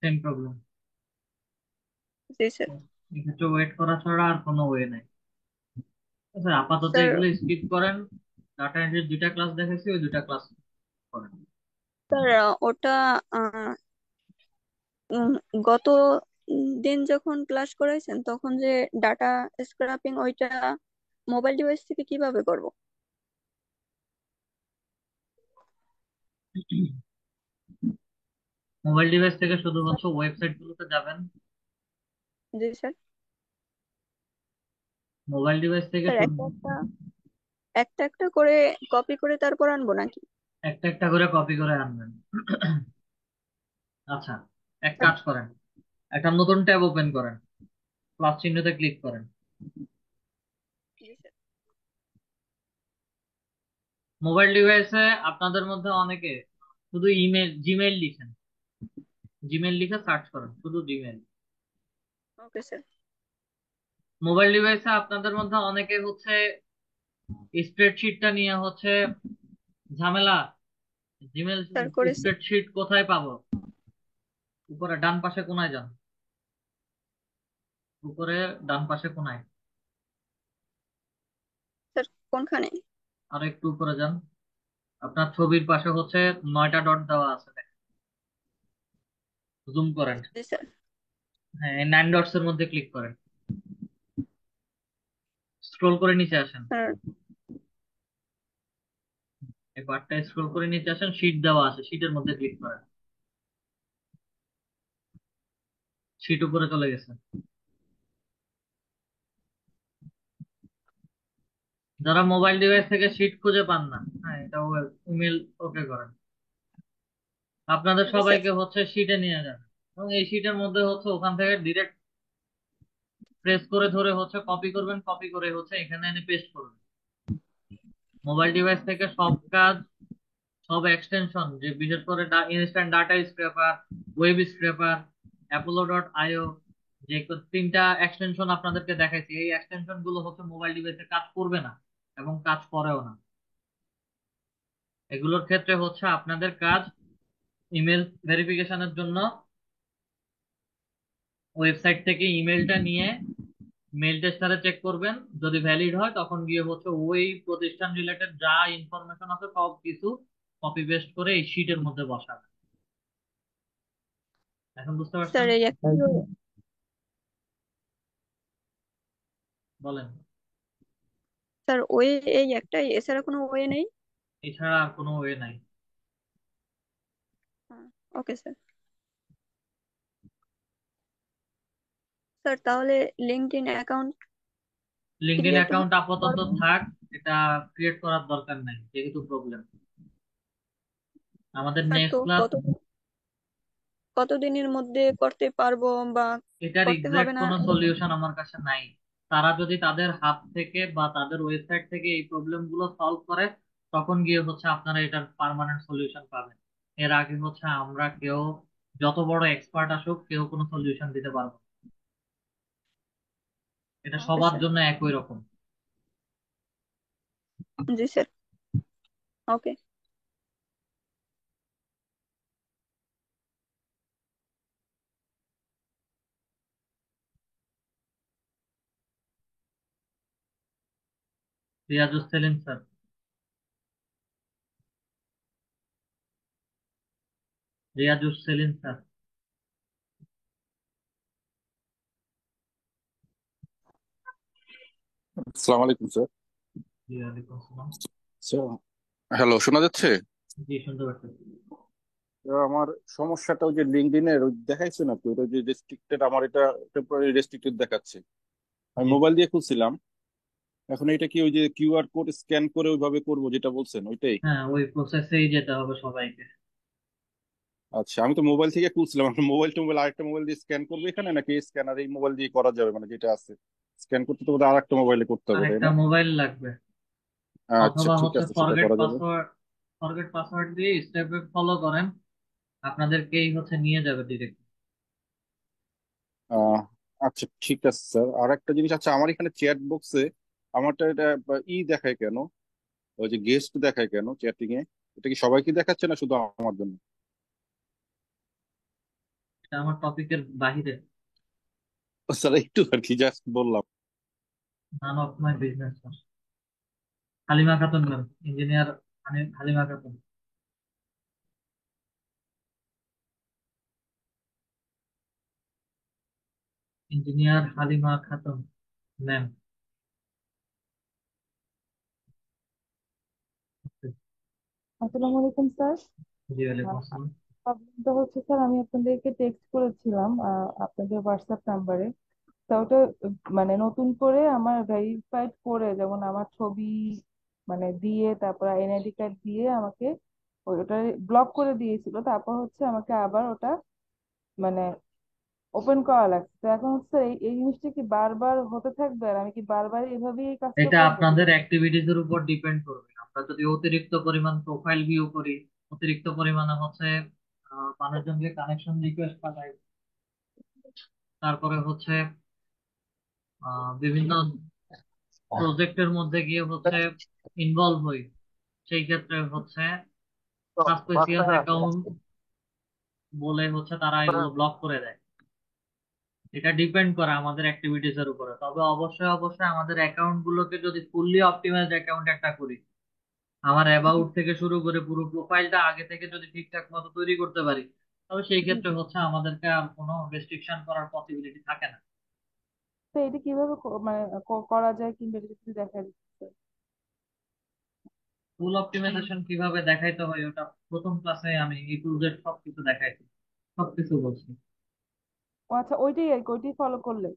Same problem. জি স্যার। এক্ষেত্রে ওয়েট করা ছাড়া আর কোনো ওয়ে নাই। আচ্ছা, আপাতত স্যার এগুলো স্কিপ করেন। ডাটা এন্ট্রির দুইটা ক্লাস দেখেছি, ওই দুইটা ক্লাস করেন। স্যার ওটা আহ, উম, গত দিন যখন ক্লাস করাইছেন তখন যে ডাটা স্ক্র্যাপিং, ওইটা মোবাইল ডিভাইস থেকে কিভাবে করব? মোবাইল ডিভাইস থেকে শুধু হচ্ছে ওয়েবসাইট গুলোতে যাবেন। জি স্যার। মোবাইল ডিভাইস থেকে স্যার শুধু একটা একটা একটা একটা করে কপি করে তারপর আনবো নাকি? একটা একটা করে কপি করে আনবেন। আচ্ছা, এক কাজ করেন, একটা নতুন ট্যাব ওপেন করেন, প্লাস চিহ্নতে ক্লিক করেন। জি স্যার। মোবাইল ডিভাইসে আপনাদের মধ্যে অনেকে শুধু জিমেইল লিখেন, জিমেইল লিখে সার্চ করেন, শুধু জিমেইল। Okay sir. মোবাইল ডিভাইসে আপনাদের মধ্যে অনেকে হচ্ছে স্প্রেডশিটটা নিয়ে হচ্ছে ঝামেলা। জিমেল স্যার করেছি। স্প্রেডশিট কোথায় পাবো? উপরে ডান পাশে কোনায় যান, উপরে ডান পাশে কোনায়, স্যার কোনখানে? আর একটু উপরে যান। আপনার ছবির পাশে হচ্ছে 9টা ডট দেওয়া আছে, জুম করেন। জি স্যার। হ্যাঁ, এই 9 ডটস এর মধ্যে ক্লিক করেন, স্ক্রোল করে নিচে আসেন। স্যার এই বারটা স্ক্রোল করে নিচে আসেন, শীট দেওয়া আছে, শীটের মধ্যে ক্লিক করেন। শীট উপরে চলে গেছে। যারা মোবাইল ডিভাইস থেকে শীট খুঁজে পান না, হ্যাঁ, এটা ইমেল ওকে করেন। আপনাদের জি স্যার। সবাইকে হচ্ছে শীটে নিয়ে যান, এবং এই শীটের মধ্যে হচ্ছে ওখান থেকে ডিরেক্ট প্রেস করে ধরে হচ্ছে কপি করবেন, কপি করে হচ্ছে এখানে এনে পেস্ট করবেন। মোবাইল ডিভাইস থেকে সব কাজ, সব এক্সটেনশন, যে বিশেষ করে instant data scraper, web scraper, অ্যাপোলো.io, যে তিনটা এক্সটেনশন আপনাদেরকে দেখাইছি, এই এক্সটেনশন গুলো হচ্ছে মোবাইল ডিভাইসে কাজ করবে না এবং কাজ করেও না। এগুলোর ক্ষেত্রে হচ্ছে আপনাদের কাজ ইমেল ভেরিফিকেশনের জন্য ওয়েবসাইট থেকে ইমেলটা নিয়ে মেল টেস্টারে চেক করবেন, যদি ভ্যালিড হয় তখন গিয়ে হচ্ছে ওই প্রতিষ্ঠান রিলেটেড যা ইনফরমেশন আছে সব কিছু কপি পেস্ট করে এই শিটের মধ্যে বসাবেন। এখন বুঝতে পারছেন? স্যার এই একটাই বলেন। স্যার ওয়ে এই একটাই, এছাড়া কোনো ওয়ে নেই? এছাড়া আর কোনো ওয়ে নাই। Okay sir. স্যার তাহলে LinkedIn account LinkedIn create account আপাতত করবো? থাক, এটা ক্রিয়েট করার দরকার নাই যেহেতু প্রবলেম। আমাদের স্যার তো নেক্সট ক্লাস, কতদিনের মধ্যে করতে পারবো বা এটার করতে হবে এক্সাক্ট না? কোনো সলিউশন আমার কাছে নাই। তারা যদি তাদের হাত থেকে বা তাদের ওয়েবসাইট থেকে এই প্রবলেম গুলো সলভ করে তখন গিয়ে হচ্ছে আপনারা এটার পার্মানেন্ট সলিউশন পাবেন। এর আগে হচ্ছে আমরা কেউ, যত বড় এক্সপার্ট আসুক, কেউ কোনো সলিউশন দিতে পারবো না। এটা ওকে সবার স্যার। জন্য একই রকম। জি স্যার। ওকে। রিয়াজুস সেলিম স্যার। রিয়াজুস সেলিম স্যার। আসসালামু আলাইকুম স্যার। জি ওয়ালাইকুম আসসালাম। স্যার, হ্যালো, শোনা যাচ্ছে? জি শুনতে পাচ্ছি। আমার সমস্যাটা ওই যে লিঙ্কডইনের দেখাইছে না তো, ওটা যে রেস্ট্রিক্টেড, আমার এটা টেম্পোরারি রেস্ট্রিক্টেড দেখাচ্ছে। আমি জি মোবাইল দিয়ে খুলছিলাম, এখন এটা কি ওই যে কিউআর কোড স্ক্যান করে ওইভাবে করবো যেটা বলছেন ওইটাই? হ্যাঁ, ওই প্রসেসেই যেতে হবে সবাইকে। আচ্ছা, আমি তো মোবাইল থেকে খুলছিলাম, এখন মোবাইল টোবাইল আরেকটা মোবাইল দিয়ে স্ক্যান করবো এখানে, নাকি স্ক্যানার এই মোবাইল দিয়ে করা যাবে, মানে যেটা আছে স্ক্যান করতে তো বোধহয় আরেকটা মোবাইলে করতে হবে, তাই আরেকটা না? মোবাইল লাগবে, আচ্ছা অথবা ঠিক হচ্ছে আছে, সেটা ফরগেট করা যাবে। পাসওয়ার্ড। ফরগেট পাসওয়ার্ড দিয়ে স্টেপ ফলো করেন, আপনাদেরকেই হচ্ছে নিয়ে যাবে ডিরেক্ট। আহ আচ্ছা ঠিক আছে স্যার, আর একটা জিনিস, আচ্ছা আমার এখানে চ্যাট বক্সে আমারটা এটা দেখায় কেন, ওই যে গেস্ট দেখায় কেন চ্যাটিং এ? এটা কি সবাইকে দেখাচ্ছে না শুধু আমার জন্য? এটা আমার টপিকের বাহিরে। স্যার একটু আর কি জাস্ট বললাম। None of my business. Halima Khatun ma'am, engineer Halima Khatun. Engineer Halima Khatun ma'am. আসসালামু আলাইকুম স্যার। জি ওয়ালাইকুম আসসালাম। প্রবলেমটা হচ্ছে স্যার, আমি আপনাদেরকে টেক্সট করেছিলাম আপনাদের হোয়াটসঅ্যাপ নাম্বারে। তা ওটা মানে নতুন করে আমার ভেরিফাইড করে, যেমন আমার ছবি মানে দিয়ে তারপর এনআইডি কার্ড দিয়ে আমাকে ওটা ব্লক করে দিয়েছিল, তারপর হচ্ছে আমাকে আবার ওটা মানে ওপেন করা লাগছে। তো এখন হচ্ছে এই এই জিনিসটা কি বারবার হতে থাকবে, আর আমি কি বারবার এভাবেই এই কাজটা এটা করবো? আপনাদের অ্যাক্টিভিটিজ এর উপর ডিপেন্ড করবে। আমরা যদি অতিরিক্ত পরিমাণ প্রোফাইল ভিউ করি, অতিরিক্ত পরিমাণে হচ্ছে মানুষজনকে কানেকশন রিকোয়েস্ট পাঠাই, তারপরে হচ্ছে বিভিন্ন প্রজেক্টের মধ্যে গিয়ে হচ্ছে ইনভলভ হই, সেই ক্ষেত্রে হচ্ছে সাসপিসিয়াস অ্যাকাউন্ট বলে হচ্ছে তারা এগুলো ব্লক করে দেয়। এটা ডিপেন্ড করে আমাদের অ্যাক্টিভিটিস এর উপরে। তবে অবশ্যই অবশ্যই আমাদের অ্যাকাউন্ট গুলোকে যদি ফুললি অপটিমাইজ অ্যাকাউন্ট একটা করি, আমার অ্যাবাউট থেকে শুরু করে পুরো প্রোফাইলটা আগে থেকে যদি ঠিকঠাক মতো তৈরি করতে পারি, তবে সেই জি ক্ষেত্রে জি। হচ্ছে আমাদেরকে আর কোনো রেস্ট্রিকশন করার পসিবিলিটি থাকে না। তো এটা কিভাবে মানে করা যায়, কিংবা এটা যদি দেখা দিচ্ছে? ফুল অপটিমাইজেশন কিভাবে দেখাইতে হয় ওটা প্রথম ক্লাসে আমি এ টু জেড সবকিছু দেখাইছি, সবকিছু বলছি। ও আচ্ছা, ওইটাই আর কি, ওইটাই ফলো করলে?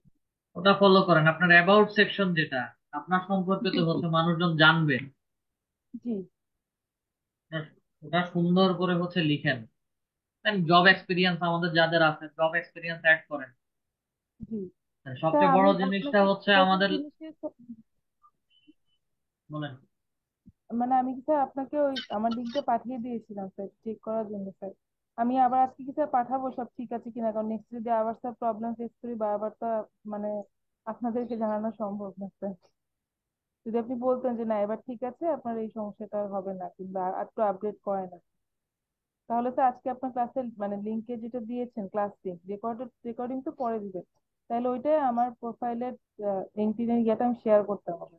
ওটা ফলো করেন। আপনার অ্যাবাউট সেকশন যেটা আপনার সম্পর্কে তো হচ্ছে মানুষজন জানবে, জি ওটা সুন্দর করে হচ্ছে লিখেন। জব এক্সপিরিয়েন্স আমাদের যাদের আছে জব এক্সপিরিয়েন্স অ্যাড করেন। জি। স্যার সবচেয়ে আমি বড় জিনিসটা আপনাকে হচ্ছে প্রথম আমাদের, জিনিসে বলেন। মানে আমি কি স্যার আপনাকে ওই আমার লিঙ্কটা পাঠিয়ে দিয়েছিলাম স্যার, চেক করার জন্য স্যার। আমি আবার আজকে কি স্যার পাঠাবো সব ঠিক আছে কিনা, কারণ নেক্সট যদি আবার স্যার প্রবলেম ফেস করি বারবার তো মানে আপনাদেরকে জানানো সম্ভব না স্যার। যদি আপনি বলতেন যে না এবার ঠিক আছে, আপনার এই সমস্যাটা আর হবে না, কিংবা আর একটু আপডেট করে না, তাহলে স্যার আজকে আপনার ক্লাসের মানে লিঙ্কে যেটা দিয়েছেন ক্লাস লিঙ্ক রেকর্ডিং তো পরে দিবেন। তাহলে ওইটাই আমার প্রোফাইলের লিঙ্কডইনে গিয়ে আমি শেয়ার করতে হবে।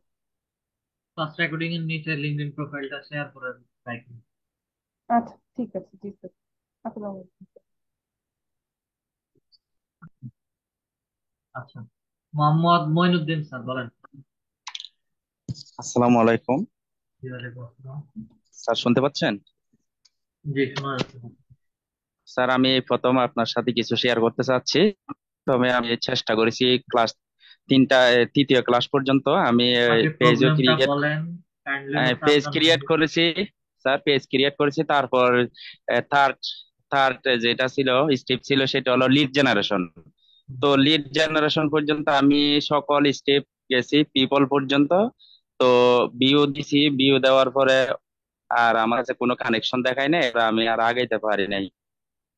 ফার্স্ট রেকর্ডিং এর নিচে লিঙ্কডইন প্রোফাইলটা শেয়ার করে রাখুন। আচ্ছা, ঠিক আছে, ঠিক আছে। আসসালামু আলাইকুম। আচ্ছা, মোহাম্মদ মঈনুদ্দিন স্যার বলেন। আসসালামু আলাইকুম জি, ওয়ালাইকুম আসসালাম। স্যার, শুনতে পাচ্ছেন? জি, শোনা যাচ্ছে। স্যার, আমি প্রথম আপনার সাথে কিছু শেয়ার করতে চাচ্ছি। তবে আমি চেষ্টা করেছি ক্লাস তৃতীয় ক্লাস পর্যন্ত আমি আগে পেজও প্রবলেমটা ক্রিয়েট বলেন, কাইন্ডলি হচ্ছে পেজ আপনার ক্রিয়েট করেছি। স্যার, পেজ ক্রিয়েট করেছি, তারপর থার্ড থার্ড যেটা ছিল স্টেপ ছিল সেটা হলো লিড জেনারেশন। তো লিড জেনারেশন পর্যন্ত আমি সকল স্টেপ গেছি পিপল পর্যন্ত। তো ভিউ দিছি, ভিউ দেওয়ার পরে আর আমার কাছে কোনো কানেকশন দেখায় না, এবার আমি আর আগাইতে পারি নাই।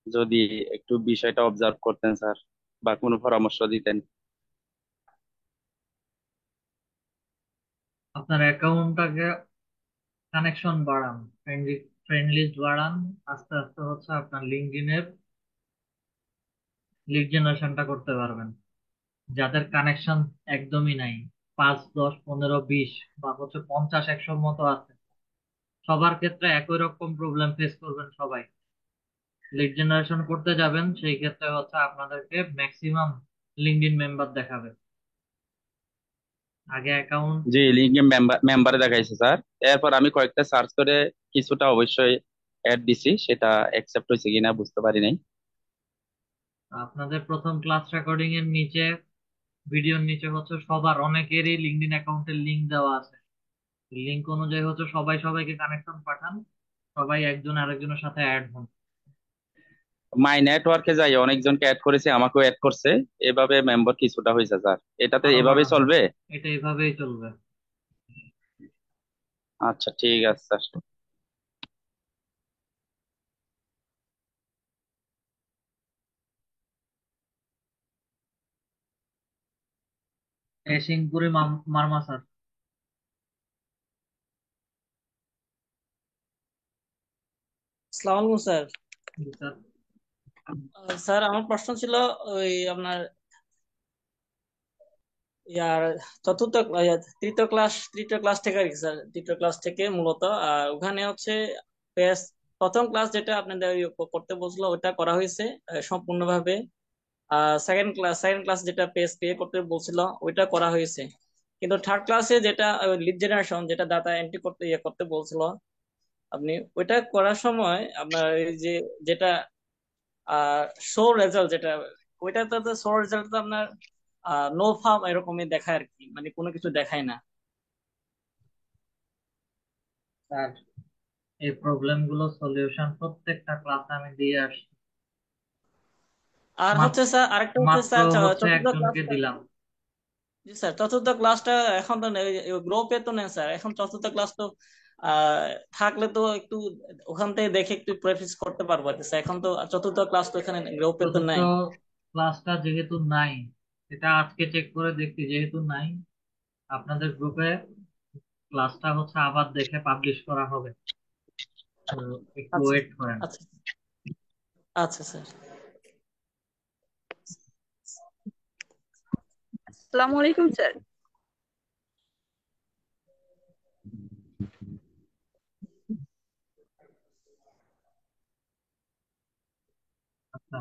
যদি একটু বিষয়টা অবজার্ভ করতেন স্যার, বা কোনো পরামর্শ দিতেন। আপনার অ্যাকাউন্টটাকে কানেকশন বাড়ান, ফ্রেন্ড লিস্ট বাড়ান, আস্তে আস্তে হচ্ছে আপনার লিঙ্কডইনের লিড জেনারেশনটা করতে পারবেন। যাদের কানেকশন একদমই নাই, 5, 10, 15, 20 বা হচ্ছে 50, 100 মতো আছে, সবার ক্ষেত্রে একই রকম প্রবলেম ফেস করবেন সবাই। লিড জেনারেশন করতে যাবেন, সেই ক্ষেত্রে হচ্ছে আপনাদেরকে ম্যাক্সিমাম লিঙ্কডইন মেম্বার দেখাবে। আগে অ্যাকাউন্ট জি, লিঙ্কে মেম্বারে দেখাইছে স্যার। এরপর আমি কয়েকটা সার্চ করে কিছুটা অবশ্যই অ্যাড দিছি, সেটা অ্যাকসেপ্ট হয়েছে কিনা বুঝতে পারি নাই। আপনাদের প্রথম ক্লাস রেকর্ডিং এর নিচে, ভিডিওর নিচে হচ্ছে সবার অনেকেরই লিঙ্কডইন অ্যাকাউন্টের লিংক দেওয়া আছে। লিংক অনুযায়ী হচ্ছে সবাই সবাইকে কানেকশন পাঠান, সবাই একজন আরেকজনের সাথে অ্যাড হন। মাই নেটওয়ার্কে যাই অনেকজনকে অ্যাড করেছে, আমাকেও অ্যাড করছে, এভাবে মেম্বার কিছুটা হয়েছে স্যার। এটাতে আরো এভাবেই বাড়ান, চলবে? এটা এভাবেই চলবে। আচ্ছা, ঠিক আছে স্যার। সিংপুরি মারমা স্যার। আসসালামু আলাইকুম স্যার। জি স্যার। স্যার, আমার প্রশ্ন ছিল ওই আপনার ইয়ার চতুর্থ তৃতীয় ক্লাস থেকে আর কি স্যার, তৃতীয় ক্লাস থেকে মূলত ওখানে হচ্ছে পেজ প্রথম ক্লাস যেটা আপনাদের করতে বলছিল ওটা করা হয়েছে সম্পূর্ণভাবে। সেকেন্ড ক্লাস যেটা পেজ ক্রিয়েট করতে বলছিল ওইটা করা হয়েছে। কিন্তু থার্ড ক্লাসে যেটা লিড জেনারেশন, যেটা ডাটা এন্ট্রি করতে করতে বলছিল আপনি, ওইটা করার সময় আপনার এই যে যেটা শো রেজাল্ট, যেটা ওইটাতে তো শো রেজাল্ট তো আপনার নো ফার্ম এরকমই দেখায় আর কি, মানে কোনো কিছু দেখায় না। স্যার, এই প্রবলেম গুলো সলিউশন প্রত্যেকটা ক্লাসে আমি দিয়ে আসছি। আর হচ্ছে স্যার আরেকটা হচ্ছে মাত্র স্যার হচ্ছে চতুর্থ একজনকে ক্লাসটা, দিলাম। জি স্যার চতুর্থ ক্লাসটা এখন তো গ্রুপে তো নেই স্যার, এখন চতুর্থ ক্লাস তো আহ থাকলে তো একটু ওখান থেকে দেখে একটু প্র্যাকটিস করতে পারবো আর কি স্যার। এখন তো চতুর্থ ক্লাস তো এখানে গ্রুপে তো চতুর্থ নাই। ক্লাসটা যেহেতু নাই, এটা আজকে চেক করে দেখছি, যেহেতু নাই, আপনাদের গ্রুপে ক্লাসটা হচ্ছে আবার দেখে পাবলিশ করা হবে, তো একটু আচ্ছা, ওয়েট করেন। আচ্ছা, আচ্ছা স্যার। আসসালামু আলাইকুম স্যার। আচ্ছা,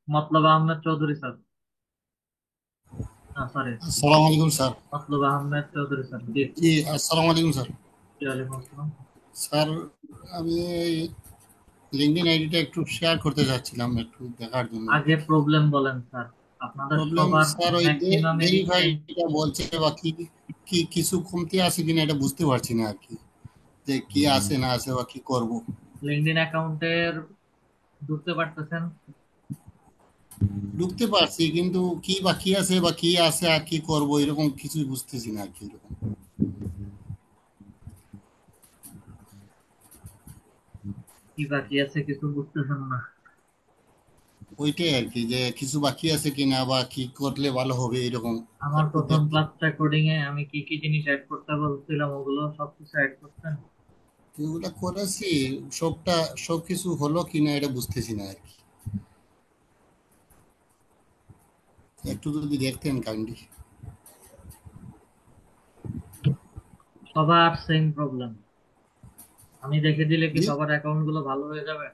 মতলব আহমেদ চৌধুরী স্যার। সরি, আসসালামু আলাইকুম স্যার। মতলব আহমেদ চৌধুরী স্যার। জি, জি, আসসালামু আলাইকুম স্যার। ওয়ালাইকুম আসসালাম। স্যার, আমি এই লিঙ্কডইন আইডিটা একটু শেয়ার করতে যাচ্ছিলাম, একটু দেখার জন্য। আগে প্রবলেম বলেন স্যার, আপনাদের প্রবলেম সবার স্যার ওই ম্যাক্সিমামেরই সেম। ভেরিফাইটা বলছে, বা কি কি কিছু কমতি আছে কিনা এটা বুঝতে পারছি না আর কি, যে কি আছে না আছে বা কি করব। লিঙ্কডইন অ্যাকাউন্টের ঢুকতে পারতেছেন? ঢুকতে পারছি, কিন্তু কি বা কি আছে বা কি আছে আর কি করব এরকম কিছুই বুঝতেছি না আর কি। এরকম কি বাকি আছে কিছু বুঝতেছেন না? ওইটাই আর কি, যে কিছু বাকি আছে কিনা বা কি করলে ভালো হবে এরকম আমার একটু প্রথম দেখতে। ক্লাস রেকর্ডিং এ আমি কি কি জিনিস অ্যাড করতে বলছিলাম ওগুলো সবকিছু অ্যাড করতেন? এগুলা করেছি, সবকিছু হলো কিনা এটা বুঝতেছি না আর কি। একটু যদি দেখতেন কাইন্ডলি। সবার সেম প্রবলেম। আমি দেখে দিলে কি জি, সবার অ্যাকাউন্ট গুলো ভালো হয়ে যাবে?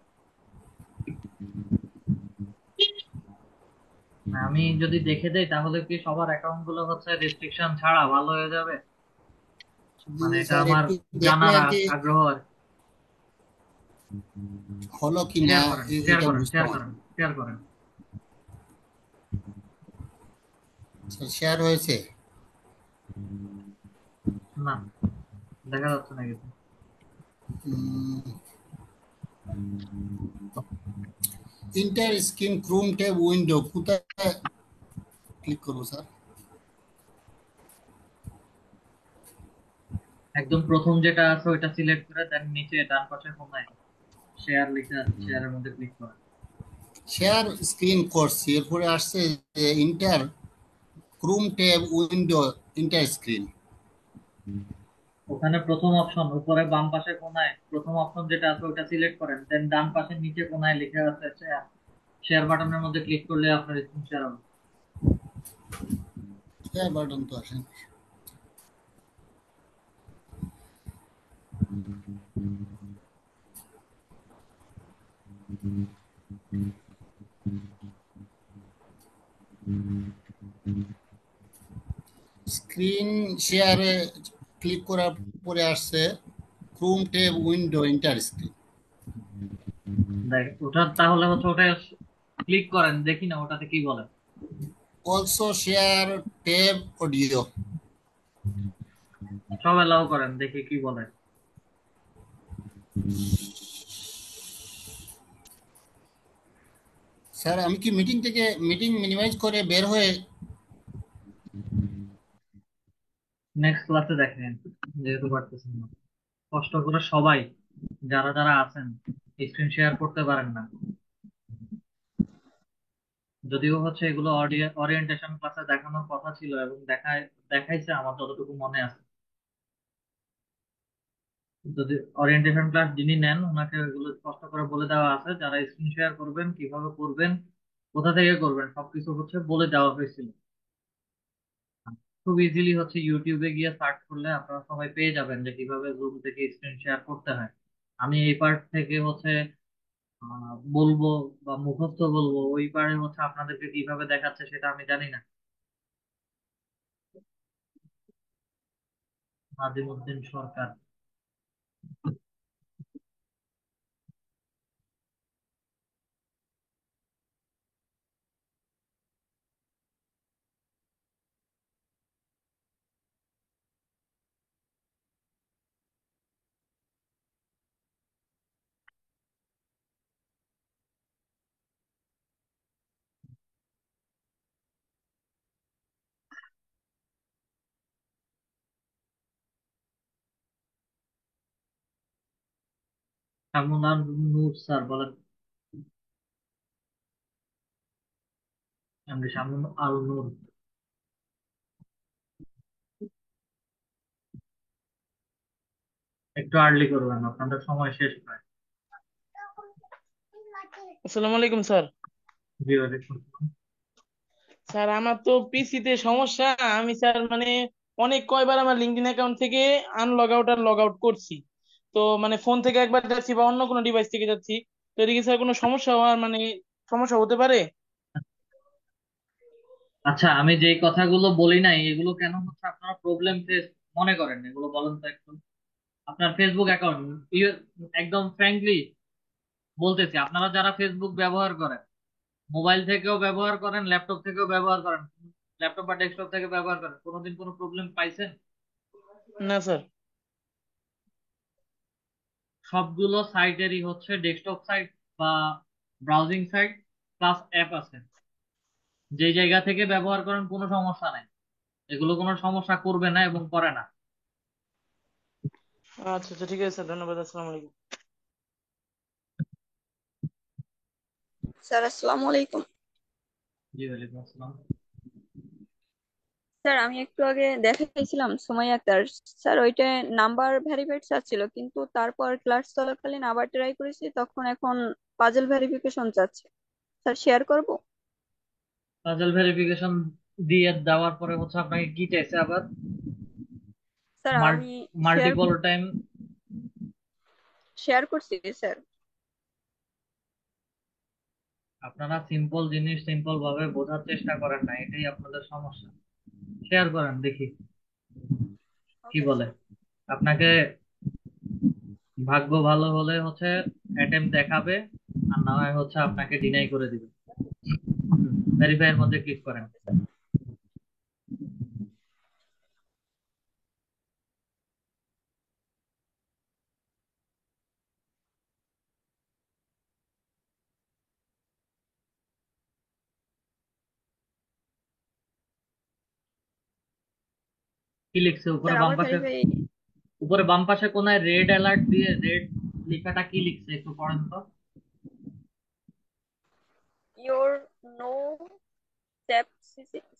আমি যদি দেখে দেই তাহলে কি সবার অ্যাকাউন্ট গুলো হচ্ছে রেস্ট্রিকশন ছাড়া ভালো হয়ে যাবে? জি মানে এটা স্যার, আমার একটু দেখলে জানার আর কি আগ্রহ আর কি। হলো কি না শেয়ার করেন, শেয়ার এটা করেন, শেয়ার বুঝতাম আর করেন, কি। শেয়ার করেন। স্যার শেয়ার হয়েছে? না, দেখা যাচ্ছে না কিছু। Inter screen Chrome tab window কোথায় ক্লিক করবো স্যার? একদম প্রথম যেটা আছে ওইটা সিলেক্ট করে দেন নিচে ডান পাশে কোনায় শেয়ার লেখা আছে, শেয়ারের মধ্যে ক্লিক করেন। শেয়ার স্ক্রিন করছি, এরপরে আসছে inter Chrome tab window inter screen. ওখানে প্রথম অপশন উপরে বাম পাশে কোনায় প্রথম অপশন যেটা আছে ওটা সিলেক্ট করেন, দেন ডান পাশে নিচে কোনায় লেখা আছে শেয়ার। শেয়ার বাটনের মধ্যে ক্লিক করলে আপনার স্ক্রিন শেয়ার হবে। শেয়ার বাটন তো আসেন। স্ক্রিন শেয়ারে ক্লিক করার পরে আসছে Chrome tab window inter screen. দেখ ওটা তাহলে হচ্ছে ওটা ক্লিক করেন, দেখি না ওটাতে কি বলে। Also share tab audio. সব এলাও করেন, দেখি কি বলে। স্যার আমি কি মিটিং মিনিমাইজ করে বের হয়ে নেক্সট ক্লাসে দেখেন, যেহেতু পারতেছেন না। কষ্ট করে সবাই যারা যারা আছেন স্ক্রিন শেয়ার করতে পারেন না। যদিও হচ্ছে এগুলো ওরিয়েন্টেশন ক্লাসে দেখানোর কথা ছিল এবং দেখাইছে আমার যতটুকু মনে আছে। যদি ওরিয়েন্টেশন ক্লাস যিনি নেন ওনাকে এগুলো স্পষ্ট করে বলে দেওয়া আছে, যারা স্ক্রিন শেয়ার করবেন কিভাবে করবেন, কোথা থেকে করবেন, সবকিছু হচ্ছে বলে দেওয়া হয়েছিল। খুব ইজিলি হচ্ছে ইউটিউবে গিয়ে সার্চ করলে আপনারা সবাই পেয়ে যাবেন যে কিভাবে জুম থেকে স্ক্রিন শেয়ার করতে হয়। আমি এই পার্ট থেকে হচ্ছে বলবো বা মুখস্থ বলবো, ওই পারে হচ্ছে আপনাদেরকে কিভাবে দেখাচ্ছে সেটা আমি জানি না। নাজিমুদ্দিন সরকার। শামুনার নূর স্যার বলেন। আমি শামুন আল নূর। একটু আর্লি করবেন, আপনাদের সময় শেষ প্রায়। আসসালামু আলাইকুম স্যার। জি ওয়ালাইকুম আসসালাম। স্যার আমার তো পিসিতে সমস্যা। আমি স্যার মানে অনেক কয়বার আমার লিঙ্কডইন অ্যাকাউন্ট থেকে আনলগ আউট আর লগ আউট করছি। তো মানে ফোন থেকে একবার যাচ্ছি বা অন্য কোনো ডিভাইস থেকে যাচ্ছি। তো এদিকে স্যার কোনো সমস্যা হওয়ার মানে সমস্যা হতে পারে? আচ্ছা, আমি যে কথাগুলো বলি নাই এগুলো কেন হচ্ছে আপনারা প্রবলেম ফেস মনে করেন, এগুলো বলেন তো একটু। আপনার ফেসবুক অ্যাকাউন্ট, একদম ফ্র্যাঙ্কলি বলতেছি, আপনারা যারা ফেসবুক ব্যবহার করেন, মোবাইল থেকেও ব্যবহার করেন, ল্যাপটপ থেকেও ব্যবহার করেন, ল্যাপটপ বা ডেস্কটপ থেকে ব্যবহার করেন, কোনোদিন কোনো প্রবলেম পাইছেন? না স্যার। সবগুলো সাইটেরই হচ্ছে ডেস্কটপ সাইট বা ব্রাউজিং সাইট প্লাস অ্যাপ আছে। যে জায়গা থেকে ব্যবহার করেন কোনো সমস্যা নাই, এগুলো কোনো সমস্যা করবে না এবং করে না। আচ্ছা আচ্ছা, ঠিক আছে স্যার, ধন্যবাদ। আসসালামু আলাইকুম। স্যার আসসালামু আলাইকুম। জি ওয়ালাইকুম আসসালাম। স্যার আমি একটু আগে দেখাইছিলাম সুমাইয়া আক্তার। স্যার ওইটা নাম্বার ভেরিফাইড চাচ্ছিল, কিন্তু তারপর ক্লাস চলাকালীন আবার ট্রাই করেছি, তখন এখন পাজল ভেরিফিকেশন চাচ্ছে। স্যার শেয়ার করব? পাজল ভেরিফিকেশন দিয়ে দেওয়ার পরে হচ্ছে আপনাকে কি চাইছে আবার? স্যার আমি মাল্টিপল টাইম শেয়ার করছি স্যার। আপনারা সিম্পল জিনিস সিম্পল ভাবে বোঝার চেষ্টা করেন না, এটাই আপনাদের সমস্যা। শেয়ার করেন দেখি কি ওকে বলে। স্যার। আপনাকে ভাগ্য ভালো হলে হচ্ছে অ্যাটেম্প দেখাবে, আর না হয় হচ্ছে আপনাকে ডিনাই করে দিবে। ভেরিফাই এর মধ্যে ক্লিক করেন। কি লিখছে উপরে স্যার বাম আমার পাশে? ভেরিফাই উপরে বাম পাশে কোনায় রেড অ্যালার্ট দিয়ে রেড লেখাটা কি লিখছে একটু পড়েন তো। Your know SAP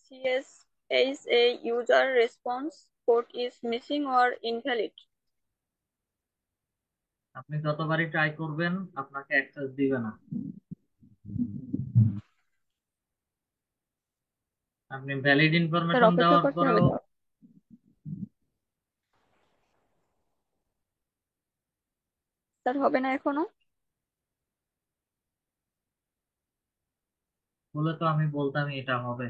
CSHA user response code is missing or invalid. আপনি যতবারই ট্রাই করবেন আপনাকে অ্যাক্সেস দিবে না। আপনি ভ্যালিড স্যার ইনফরমেশন অপেক্ষা দেওয়ার করতে হবে পরেও তো? স্যার হবে না এখনো? বলে তো আমি বলতামই এটা হবে।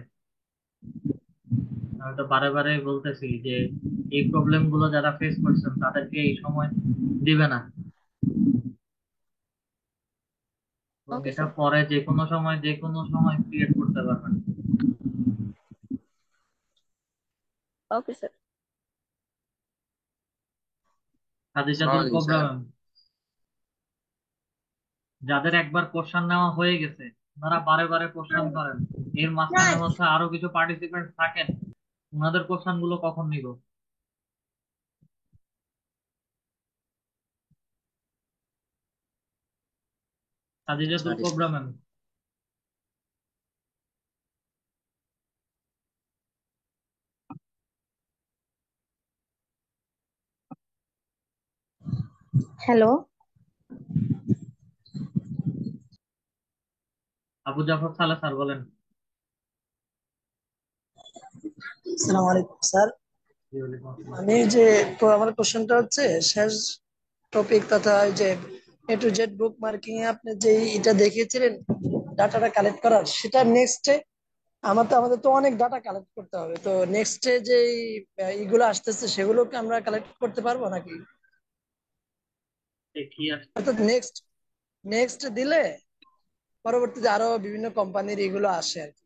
আমি তো বারে বারে বলতেছি যে এই প্রবলেম গুলো যারা ফেস করছেন তাদেরকে এই সময় দিবে না, এবং ওকে এটা স্যার। পরে যে কোনো সময় ক্রিয়েট করতে পারবেন। Okay sir. খাদিজাতুল আসসালামু আলাইকুম কোবরা স্যার। ম্যাম, যাদের একবার কোশ্চেন নেওয়া হয়ে গেছে ওনারা বারে বারে কোশ্চেন করেন, এর মাঝখানে হচ্ছে আরো কিছু পার্টিসিপেন্ট থাকেন, ওনাদের কোশ্চেন গুলো কখন নিব? Khadijatul sorry Kubra sir. Ma'am, hello. Abu Jafar Saleh sir বলেন। আসসালামু আলাইকুম স্যার। জি, ওয়ালাইকুম আসসালাম। আমি আমার কোশ্চেনটা হচ্ছে শেষ টপিক তথা ওই যে A to Z book marking এ আপনি যে এটা দেখিয়েছিলেন ডাটাটা কালেক্ট করার, সেটা নেক্সটে আমাদের তো অনেক ডাটা কালেক্ট করতে হবে, তো নেক্সটে যে ইগুলো আসতেছে সেগুলোকে আমরা কালেক্ট করতে পারবো নাকি? কি আসছে? অর্থাৎ নেক্সট নেক্সট দিলে পরবর্তীতে আরো বিভিন্ন কোম্পানির এগুলো আসে আর কি,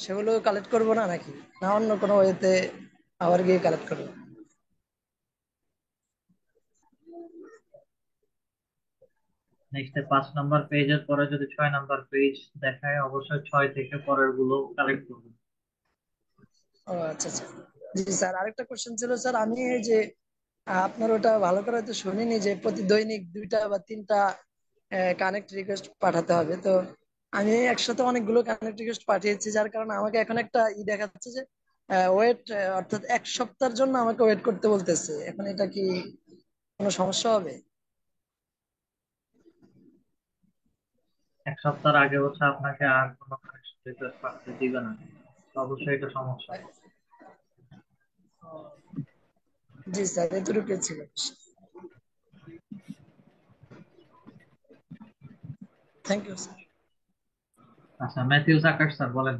সেগুলো কালেক্ট করবো না নাকি, না অন্য কোনো ওয়েতে আবার গিয়ে কালেক্ট করবো? নেক্সটে 5 নাম্বার পেজের পরে যদি 6 নাম্বার পেজ দেখায় অবশ্যই 6 থেকে পরের গুলো কালেক্ট করবেন। ও আচ্ছা আচ্ছা। জি স্যার, আরেকটা কোশ্চেন ছিল স্যার, আমি এই যে আপনার ওটা ভালো করে তো শুনিনি যে প্রতি দৈনিক 2টা বা 3টা কানেক্ট রিকোয়েস্ট পাঠাতে হবে, তো আমি একসাথে অনেকগুলো কানেক্ট রিকোয়েস্ট পাঠিয়েছি, যার কারণে আমাকে এখন একটা দেখাচ্ছে যে ওয়েট, অর্থাৎ 1 সপ্তাহের জন্য আমাকে ওয়েট করতে বলতেছে। এখন এটা কি কোনো সমস্যা হবে? 1 সপ্তাহ আগে হচ্ছে আপনাকে আর কোনো কানেকশন রিকোয়েস্ট পাঠাতে দিবে না, তো অবশ্যই এটা সমস্যা। জি স্যার, এতটুকু ছিল। Thank you sir. আচ্ছা, ম্যাথিউ সাকার স্যার বলেন।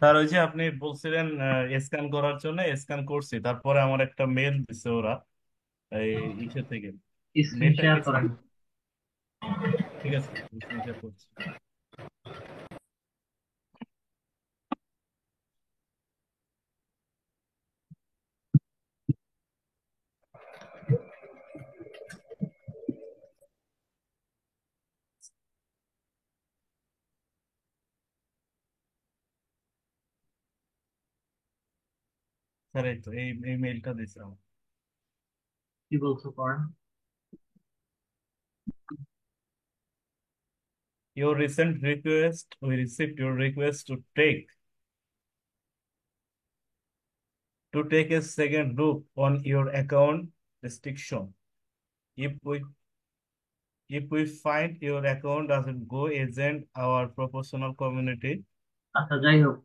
স্যার ওই যে আপনি বলছিলেন স্ক্যান করার জন্য স্ক্যান করছি, তারপরে আমার একটা মেল দিছে ওরা এই ইসে থেকে। স্ক্রিন মেলটা শেয়ার কি করেন। ঠিক আছে? স্ক্রিনশট করছি। স্যার এই তো এই মেলটা দিছে আমার। কি বলছো পড়েন। Your recent request, we received your request to take a second look on your account restriction. If we if we find your account doesn't go agent our proportional community. আচ্ছা, যাই হোক,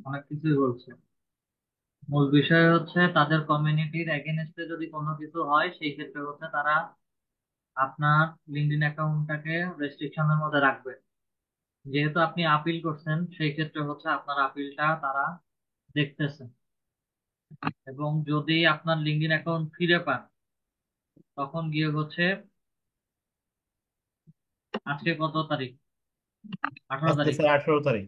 অনেক কিছুই বলছে। মূল বিষয় হচ্ছে তাদের কমিউনিটির এগেনস্টে যদি কোনো কিছু হয় সেই ক্ষেত্রে হচ্ছে তারা আপনার লিঙ্কডইন অ্যাকাউন্টটাকে রেস্ট্রিকশনের মধ্যে রাখবে। যেহেতু আপনি আপিল করছেন সেই ক্ষেত্রে হচ্ছে আপনার আপিলটা তারা দেখতেছে, এবং যদি আপনার লিঙ্কডইন অ্যাকাউন্ট ফিরে পান তখন গিয়ে হচ্ছে, আজকে কত তারিখ? 18 আজকে তারিখ। স্যার 18 তারিখ।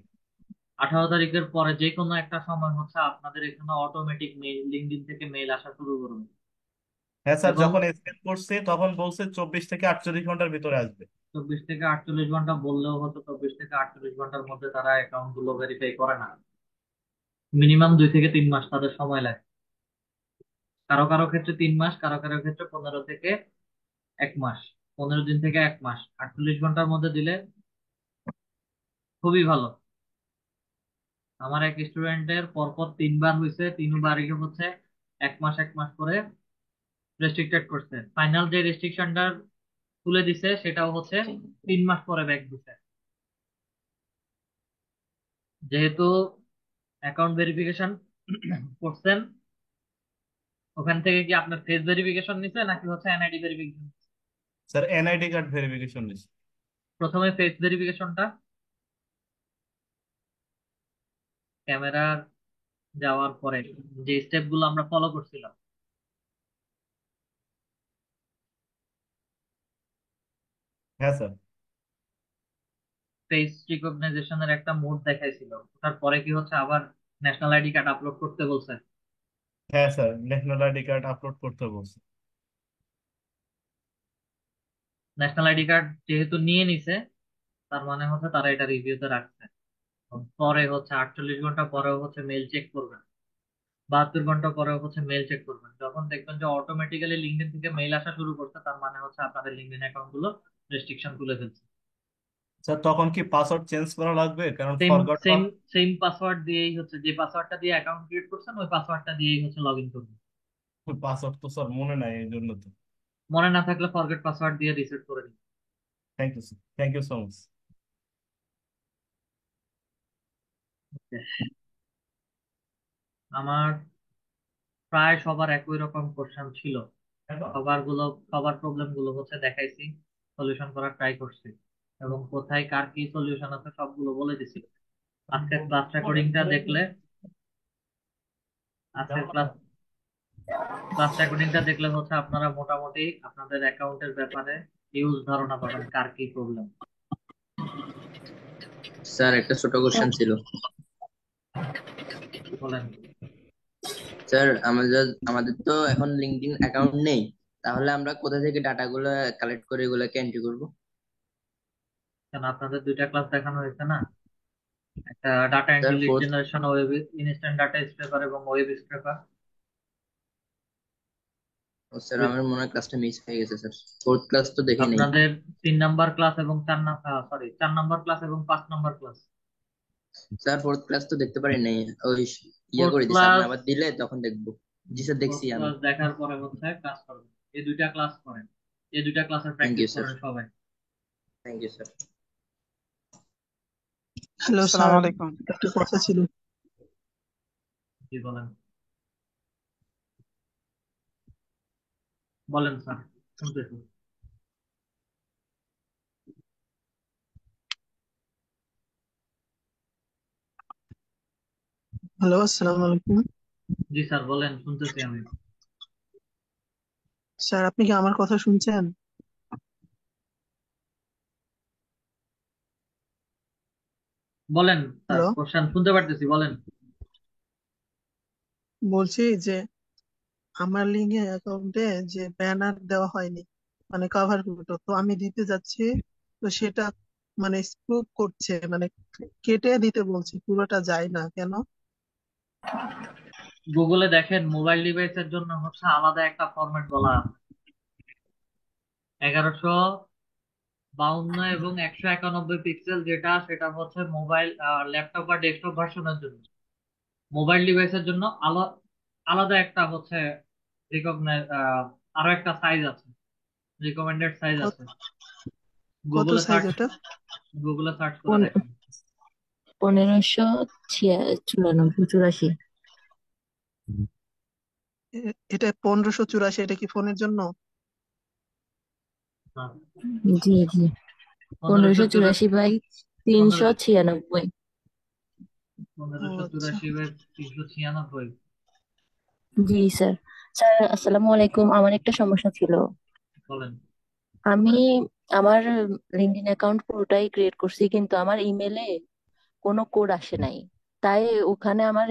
18 তারিখের পরে যে কোনো একটা সময় হচ্ছে আপনাদের এখানে অটোমেটিক মেইল, লিঙ্কডইন থেকে মেইল আসা শুরু করবে। হ্যাঁ স্যার, এবং যখন স্ক্যান করছি তখন বলছে 24 থেকে 48 ঘন্টার ভিতরে আসবে। 24 থেকে 48 ঘন্টা বললেও হতো, 24 থেকে 48 ঘন্টার মধ্যে তারা অ্যাকাউন্ট গুলো ভেরিফাই করে না। মিনিমাম 2 থেকে 3 মাস তাদের সময় লাগে। কারো কারো ক্ষেত্রে 3 মাস, কারো কারো ক্ষেত্রে 15 থেকে 1 মাস, 15 দিন থেকে 1 মাস। 48 ঘন্টার মধ্যে দিলে খুবই ভালো। আমার এক স্টুডেন্টের পরপর 3 বার হয়েছে, 3বারই হচ্ছে 1 মাস 1 মাস করে রেস্ট্রিক্টেড করছে। ফাইনাল যে রেস্ট্রিকশনটা তুলে দিছে সেটাও হচ্ছে 3 মাস পরে ব্যাক দিছে। যেহেতু অ্যাকাউন্ট ভেরিফিকেশন করছেন, ওখান থেকে কি আপনার ফেস ভেরিফিকেশন নিছে নাকি হচ্ছে NID verification? Sir NID card verification নিচ্ছে। প্রথমে ফেস ভেরিফিকেশনটা, ক্যামেরার যাওয়ার পরে যে স্টেপ গুলো আমরা ফলো করছিলাম, হ্যাঁ স্যার। ফেস রিকগনাইজেশনের একটা মোড দেখাইছিল, তারপরে কি হচ্ছে আবার ন্যাশনাল আইডি কার্ড আপলোড করতে বলছে। হ্যাঁ sir, national ID card upload করতে বলছে। ন্যাশনাল আইডি কার্ড যেহেতু নিয়ে নিছে, তার মানে হচ্ছে তারা এটা রিভিউতে রাখছে। পরে হচ্ছে 48 ঘন্টা পরেও হচ্ছে মেল চেক করবেন, 72 ঘন্টা পরেও হচ্ছে মেল চেক করবেন। যখন দেখবেন যে অটোমেটিক্যালি লিঙ্কডইন থেকে মেল আসা শুরু করছে, তার মানে হচ্ছে আপনাদের লিঙ্কডইন অ্যাকাউন্ট গুলো রেস্ট্রিকশন তুলে ফেলছে। স্যার তখন কি পাসওয়ার্ড চেঞ্জ করা লাগবে? কারণ same forgot same same password দিয়েই হচ্ছে, যে পাসওয়ার্ডটা দিয়ে অ্যাকাউন্ট ক্রিয়েট করছেন ওই পাসওয়ার্ডটা দিয়েই হচ্ছে লগ ইন করবেন। পাসওয়ার্ড তো স্যার মনে নাই, এই জন্য তো। মনে না থাকলে ফরগেট পাসওয়ার্ড দিয়ে রিসেট করে দিন। Thank you sir, thank you so much. আমার প্রায় সবার একই রকম কোশ্চেন ছিল। সবার প্রবলেম গুলো হচ্ছে দেখাইছি, সলিউশন করার ট্রাই করছি, এবং কোথায় কার কি সলিউশন আছে সবগুলো বলে দিছি। আজকের ক্লাস রেকর্ডিংটা দেখলে আজকের ক্লাস রেকর্ডিংটা দেখলে হচ্ছে আপনারা মোটামুটি আপনাদের অ্যাকাউন্টের ব্যাপারে ইউজ ধারণা পাবেন কার কি প্রবলেম। স্যার একটা ছোট কোশ্চেন ছিল। বলেন। স্যার আমাদের আমাদের তো এখন লিঙ্কডইন অ্যাকাউন্ট নেই, তাহলে আমরা কোথা থেকে ডাটাগুলো কালেক্ট করে এগুলোকে এন্ট্রি করব? কেন, আপনাদের 2টা ক্লাস দেখানো হয়েছে না? একটা data sir entry, lead fourth generation, web instant data scraper এবং ওয়েব স্ক্রেপার। স্যার আমার মনে হয় ক্লাসটা মিস হয়ে গেছে স্যার, ফোর্থ ক্লাস তো দেখি নেই। আপনাদের 3 নাম্বার ক্লাস এবং 4 নাম্বার ক্লাস এবং 5 number class. Sir fourth class তো দেখতে পারি নাই, ওই ইয়ে ফোর্থ করে দিছে, আপনি ক্লাস আবার দিলে তখন দেখবো। জি স্যার দেখছি আমি। দেখার পরে হচ্ছে ক্লাস করবেন। এই 2টা ক্লাস করেন, এই 2টা ক্লাসের থ্যাংক ইউ প্র্যাকটিস স্যার, করেন সবাই। Thank you sir. হ্যালো আসসালামু স্যার, আলাইকুম। একটা কথা ছিল। জি বলেন। বলেন স্যার, শুনতেছি। হ্যালো, আসসালামু আলাইকুম। জি স্যার বলেন, শুনতেছি আমি। স্যার আপনি কি আমার কথা শুনছেন? বলেন স্যার, হ্যালো, কোশ্চেন শুনতে পারতেছি, বলেন। বলছি যে আমার লিঙ্কে অ্যাকাউন্টে যে ব্যানার দেওয়া হয়নি, মানে কভার ফটো, তো আমি দিতে যাচ্ছি, তো সেটা মানে স্ক্রপ করছে, মানে কেটে দিতে বলছে, পুরোটা যায় না কেন? গুগলে দেখেন, মোবাইল ডিভাইসের জন্য হচ্ছে আলাদা একটা ফরম্যাট বলা আছে। 1152 এবং 191 পিক্সেল, যেটা সেটা হচ্ছে মোবাইল, ল্যাপটপ বা ডেস্কটপ ভার্সনের জন্য। মোবাইল ডিভাইসের জন্য আলাদা একটা হচ্ছে রিকগনাইজ, আরো একটা সাইজ আছে, রিকমেন্ডেড সাইজ আছে। কত গুগলে সাইজ সার্চ ওটা? করে দেখেন। 1594 এটা 1584, এটা কি ফোনের জন্য? হ্যাঁ, জি জি 1584 1584 বাই 396 ও আচ্ছা। 1584/396। জি স্যার। স্যার আসসালামু আলাইকুম, আমার একটা সমস্যা ছিল। বলেন। আমি আমার লিঙ্কডইন অ্যাকাউন্ট পুরোটাই ক্রিয়েট করছি, কিন্তু আমার ইমেলে কোনো কোড আসে নাই। তাই ওখানে আমার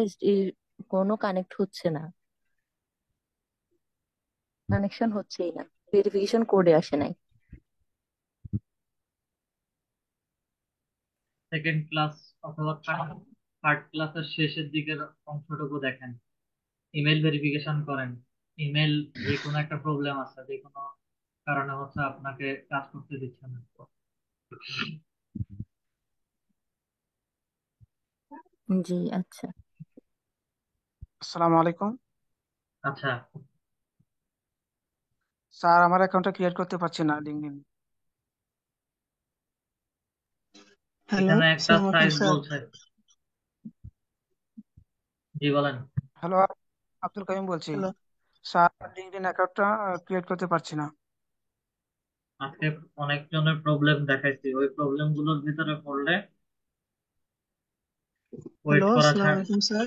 কোনো কানেক্ট হচ্ছে না, কানেকশন হচ্ছেই না, ভেরিফিকেশন কোডে আসে নাই। সেকেন্ড ক্লাস অথবা থার্ড ক্লাসের শেষের দিকের অংশটুকু দেখেন, ইমেল ভেরিফিকেশন করেন। ইমেল যে কোনো একটা প্রবলেম আছে, যে কোনো কারণে হচ্ছে আপনাকে কাজ করতে দিচ্ছে না। জি আচ্ছা। আসসালামু আলাইকুম আচ্ছা, স্যার, আমার অ্যাকাউন্টটা ক্রিয়েট করতে পারছি না লিঙ্কডইন। হ্যালো, এখানে একটা আসসালামু আলাইকুম সাইজ স্যার। বলছে। জি বলেন। হ্যালো, আব্দুল কাইম বলছি। হ্যালো, স্যার, লিঙ্কডইন অ্যাকাউন্টটা ক্রিয়েট করতে পারছি না। আজকে অনেকজনের প্রবলেম দেখাইছি, ওই প্রবলেম গুলোর ভিতরে পড়লে ওয়েট হ্যালো, করা আসসালামু ছাড়া আলাইকুম স্যার।